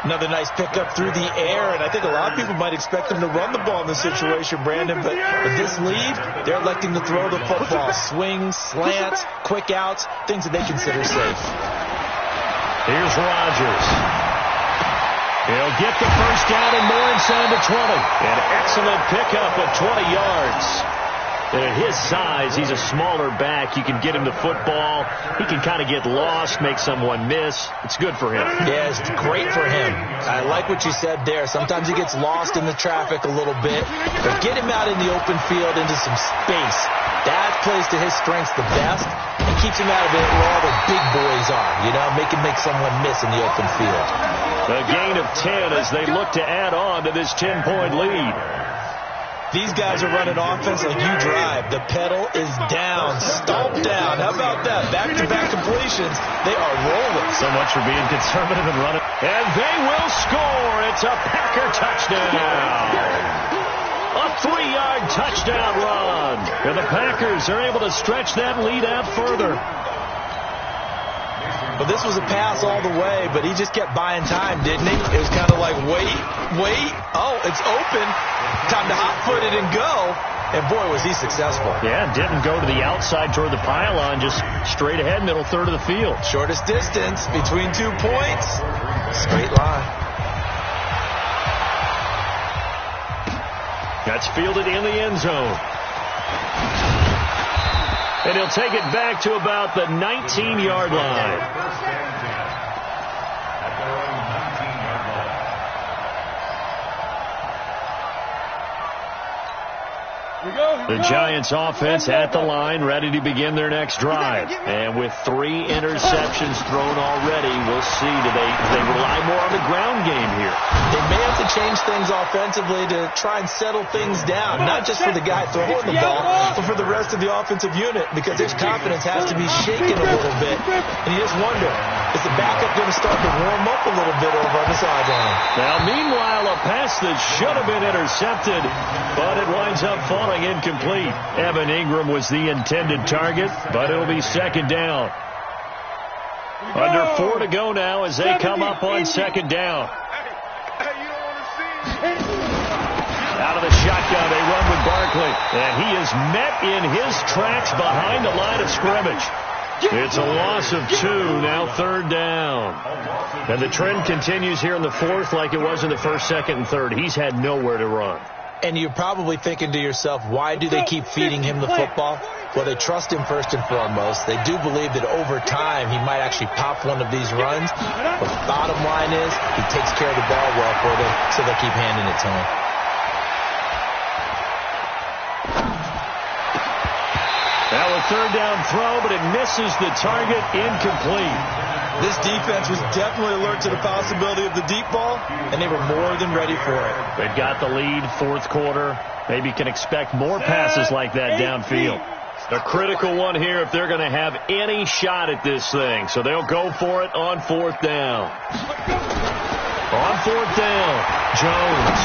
Another nice pickup through the air, and I think a lot of people might expect them to run the ball in this situation, Brandon, but with this lead, they're electing to throw the football. Swings, slants, quick outs, things that they consider safe. Here's Rodgers. He'll get the first down and more inside the 20. An excellent pickup of 20 yards. And at his size, he's a smaller back. You can get him the football. He can kind of get lost, make someone miss. It's good for him. Yeah, it's great for him. I like what you said there. Sometimes he gets lost in the traffic a little bit. But get him out in the open field into some space. That plays to his strengths the best and keeps him out of it where all the big boys are. You know, make someone miss in the open field. A gain of 10 as they look to add on to this 10-point lead. These guys are running offense like you drive. The pedal is down, stomped down. How about that? Back-to-back completions. They are rolling. So much for being conservative and running. And they will score. It's a Packer touchdown. A 3-yard touchdown run. And the Packers are able to stretch that lead out further. Well, this was a pass all the way, but he just kept buying time, didn't he? It was kind of like, wait. Oh, it's open. Time to hot-foot it and go. And, boy, was he successful. Yeah, didn't go to the outside toward the pylon, just straight ahead, middle third of the field. Shortest distance between 2 points. Straight line. That's fielded in the end zone. And he'll take it back to about the 19-yard line. The Giants offense at the line, ready to begin their next drive. And with 3 interceptions thrown already, we'll see. Do they rely more on the ground game here? They may have to change things offensively to try and settle things down, not just for the guy throwing the ball, but for the rest of the offensive unit, because his confidence has to be shaken a little bit. And you just wonder, is the backup going to start to warm up a little bit over on the sideline? Now, meanwhile, a pass that should have been intercepted, but it winds up falling incomplete. Evan Ingram was the intended target, but it'll be second down. Under 4 to go now as they come up on second down. Out of the shotgun, they run with Barkley, and he is met in his tracks behind the line of scrimmage. It's a loss of 2, now third down. And the trend continues here in the fourth like it was in the first, second, and third. He's had nowhere to run. And you're probably thinking to yourself, why do they keep feeding him the football? Well, they trust him first and foremost. They do believe that over time he might actually pop one of these runs. But the bottom line is he takes care of the ball well for them, so they'll keep handing it to him. Now a third down throw, but it misses the target, incomplete. This defense was definitely alert to the possibility of the deep ball, and they were more than ready for it. They've got the lead, fourth quarter. Maybe can expect more passes like that downfield. A critical one here if they're going to have any shot at this thing. So they'll go for it on fourth down. On fourth down, Jones.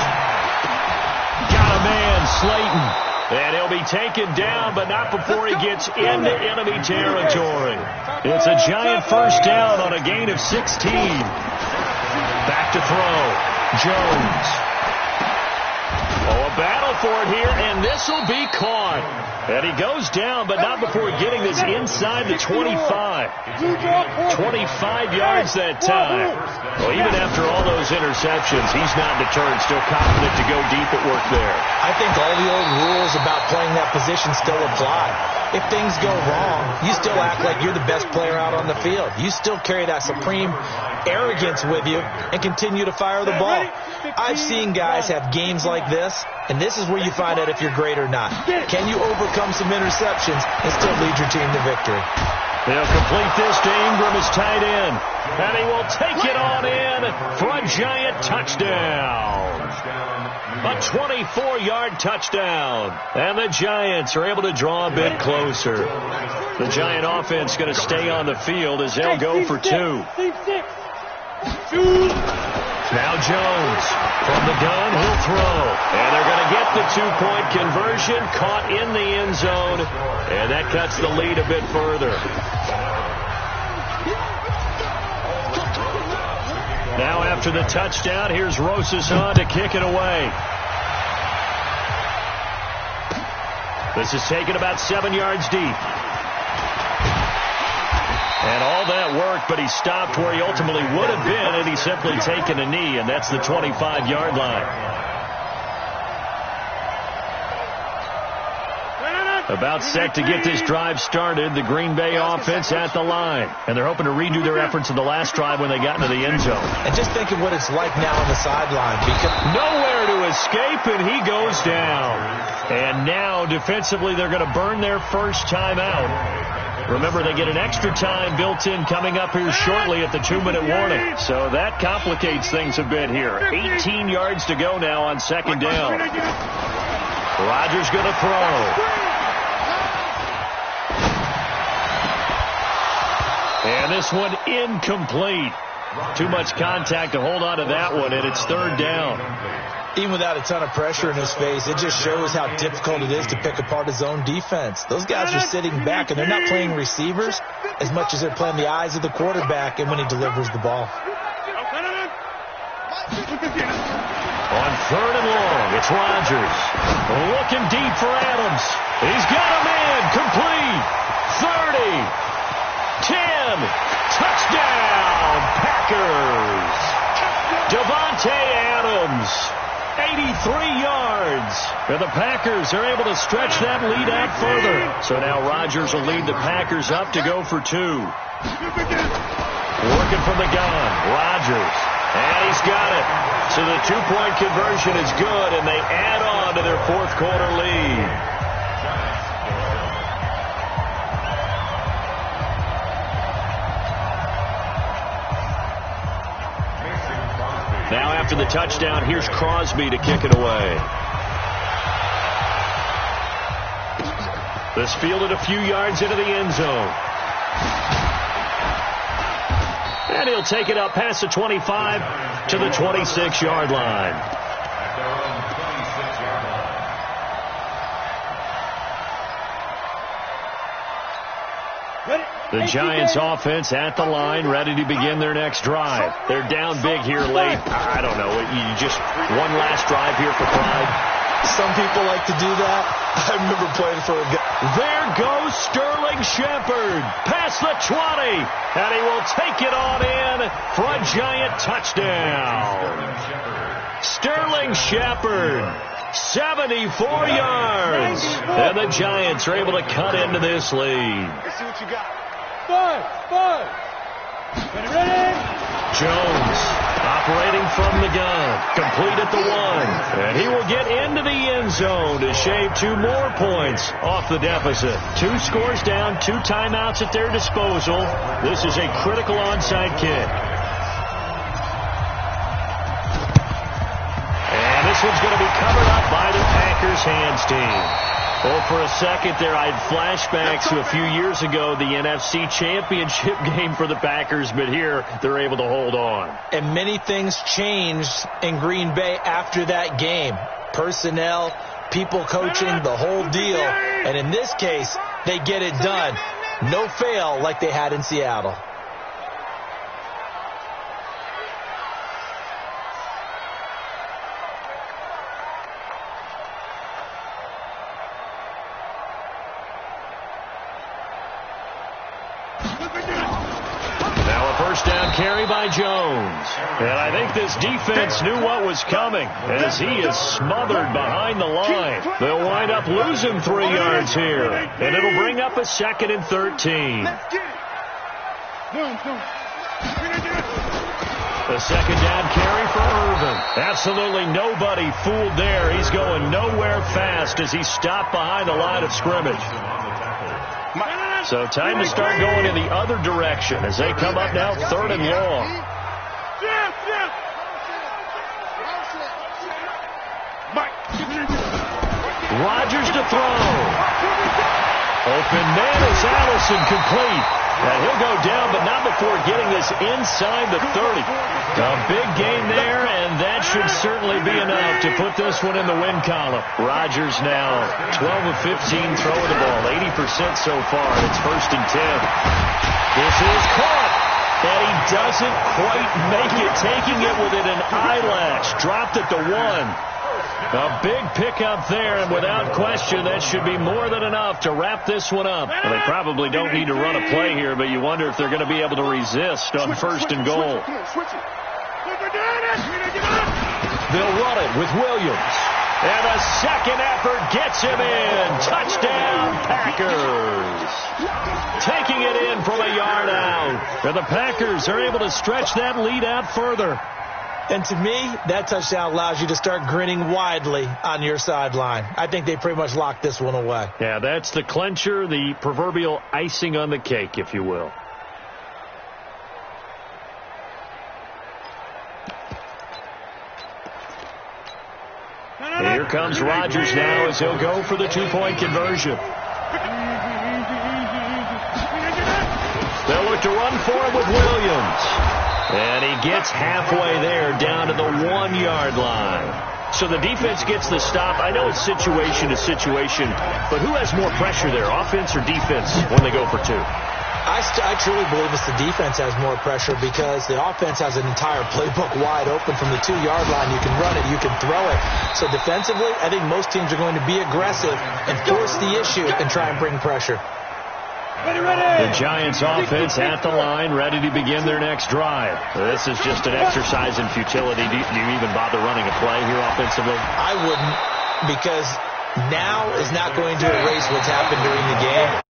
Got a man, Slayton. And he'll be taken down, but not before he gets into enemy territory. It's a Giant first down on a gain of 16. Back to throw. Jones. Oh, a battle for it here, and this will be caught. And he goes down, but not before getting this inside the 25. 25 yards that time. Well, even after all those interceptions, he's not deterred, still confident to go deep at work there. I think all the old rules about playing that position still apply. If things go wrong, you still act like you're the best player out on the field. You still carry that supreme arrogance with you and continue to fire the ball. I've seen guys have games like this, and this is where you find out if you're great or not. Can you overcome some interceptions and still lead your team to victory? They'll complete this to Ingram as tight end. And he will take it on in for a Giant touchdown. A 24-yard touchdown. And the Giants are able to draw a bit closer. The Giant offense going to stay on the field as they'll go for 2. Now Jones from the gun, he'll throw. And they're going to get the 2-point conversion, caught in the end zone. And that cuts the lead a bit further. Now after the touchdown, here's Rosas on to kick it away. This is taken about 7 yards deep. And all that worked, but he stopped where he ultimately would have been had he simply taken a knee, and that's the 25-yard line. About set to get this drive started, the Green Bay offense at the line. And they're hoping to redo their efforts in the last drive when they got into the end zone. And just think of what it's like now on the sideline. Nowhere to escape, and he goes down. And now, defensively, they're going to burn their first time out. Remember, they get an extra time built in coming up here shortly at the 2-minute warning. So that complicates things a bit here. 18 yards to go now on second down. Rodgers going to throw. And this one incomplete. Too much contact to hold on to that one, and it's third down. Even without a ton of pressure in his face, it just shows how difficult it is to pick apart his own defense. Those guys are sitting back, and they're not playing receivers as much as they're playing the eyes of the quarterback and when he delivers the ball. On third and long, it's Rodgers. Looking deep for Adams. He's got a man. Complete. 30. 10, touchdown, Packers. Devontae Adams, 83 yards. And the Packers are able to stretch that lead out further. So now Rodgers will lead the Packers up to go for 2. Working from the gun, Rodgers. And he's got it. So the 2-point conversion is good, and they add on to their fourth quarter lead. Now after the touchdown, here's Crosby to kick it away. This fielded a few yards into the end zone. And he'll take it up past the 25 to the 26-yard line. The Giants offense at the line, ready to begin their next drive. They're down big here late. I don't know. You just one last drive here for pride. Some people like to do that. I remember playing for a guy. There goes Sterling Shepard past the 20. And he will take it on in for a Giant touchdown. Sterling Shepard. 74 yards. And the Giants are able to cut into this lead. Let's see what you got. 5. Ready? Jones operating from the gun. Complete at the 1. And he will get into the end zone to shave 2 more points off the deficit. 2 scores down, 2 timeouts at their disposal. This is a critical onside kick. And this one's going to be covered up by the Packers hands team. Well, for a second there, I had flashbacks to a few years ago, the NFC Championship game for the Packers, but here they're able to hold on. And many things changed in Green Bay after that game. Personnel, people coaching, the whole deal. And in this case, they get it done. No fail like they had in Seattle. Carry by Jones. And I think this defense knew what was coming as he is smothered behind the line. They'll wind up losing 3 yards here. And it'll bring up a 2nd and 13. The second down carry for Irvin. Absolutely nobody fooled there. He's going nowhere fast as he stopped behind the line of scrimmage. So time to start going in the other direction as they come up now 3rd and long. Rodgers to throw. Open man is Allison, complete. And he'll go down, but not before getting this inside the 30. A big gain there, and that should certainly be enough to put this one in the win column. Rodgers now 12 of 15 throwing the ball, 80% so far, and it's 1st and 10. This is caught. And he doesn't quite make it, taking it within an eyelash. Dropped it to 1. A big pickup there, and without question, that should be more than enough to wrap this one up. Well, they probably don't need to run a play here, but you wonder if they're going to be able to resist on first and goal. They'll run it with Williams. And a second effort gets him in. Touchdown, Packers. Taking it in from a yard out. And the Packers are able to stretch that lead out further. And to me, that touchdown allows you to start grinning widely on your sideline. I think they pretty much locked this one away. Yeah, that's the clincher, the proverbial icing on the cake, if you will. Here comes Rodgers now as he'll go for the 2-point conversion. They'll look to run for it with Williams. And he gets halfway there down to the 1-yard line. So the defense gets the stop. I know it's situation to situation, but who has more pressure there, offense or defense, when they go for 2? I truly believe it's the defense has more pressure because the offense has an entire playbook wide open from the 2-yard line. You can run it, you can throw it. So defensively, I think most teams are going to be aggressive and force the issue and try and bring pressure. The Giants offense at the line, ready to begin their next drive. This is just an exercise in futility. Do you even bother running a play here offensively? I wouldn't, because now is not going to erase what's happened during the game.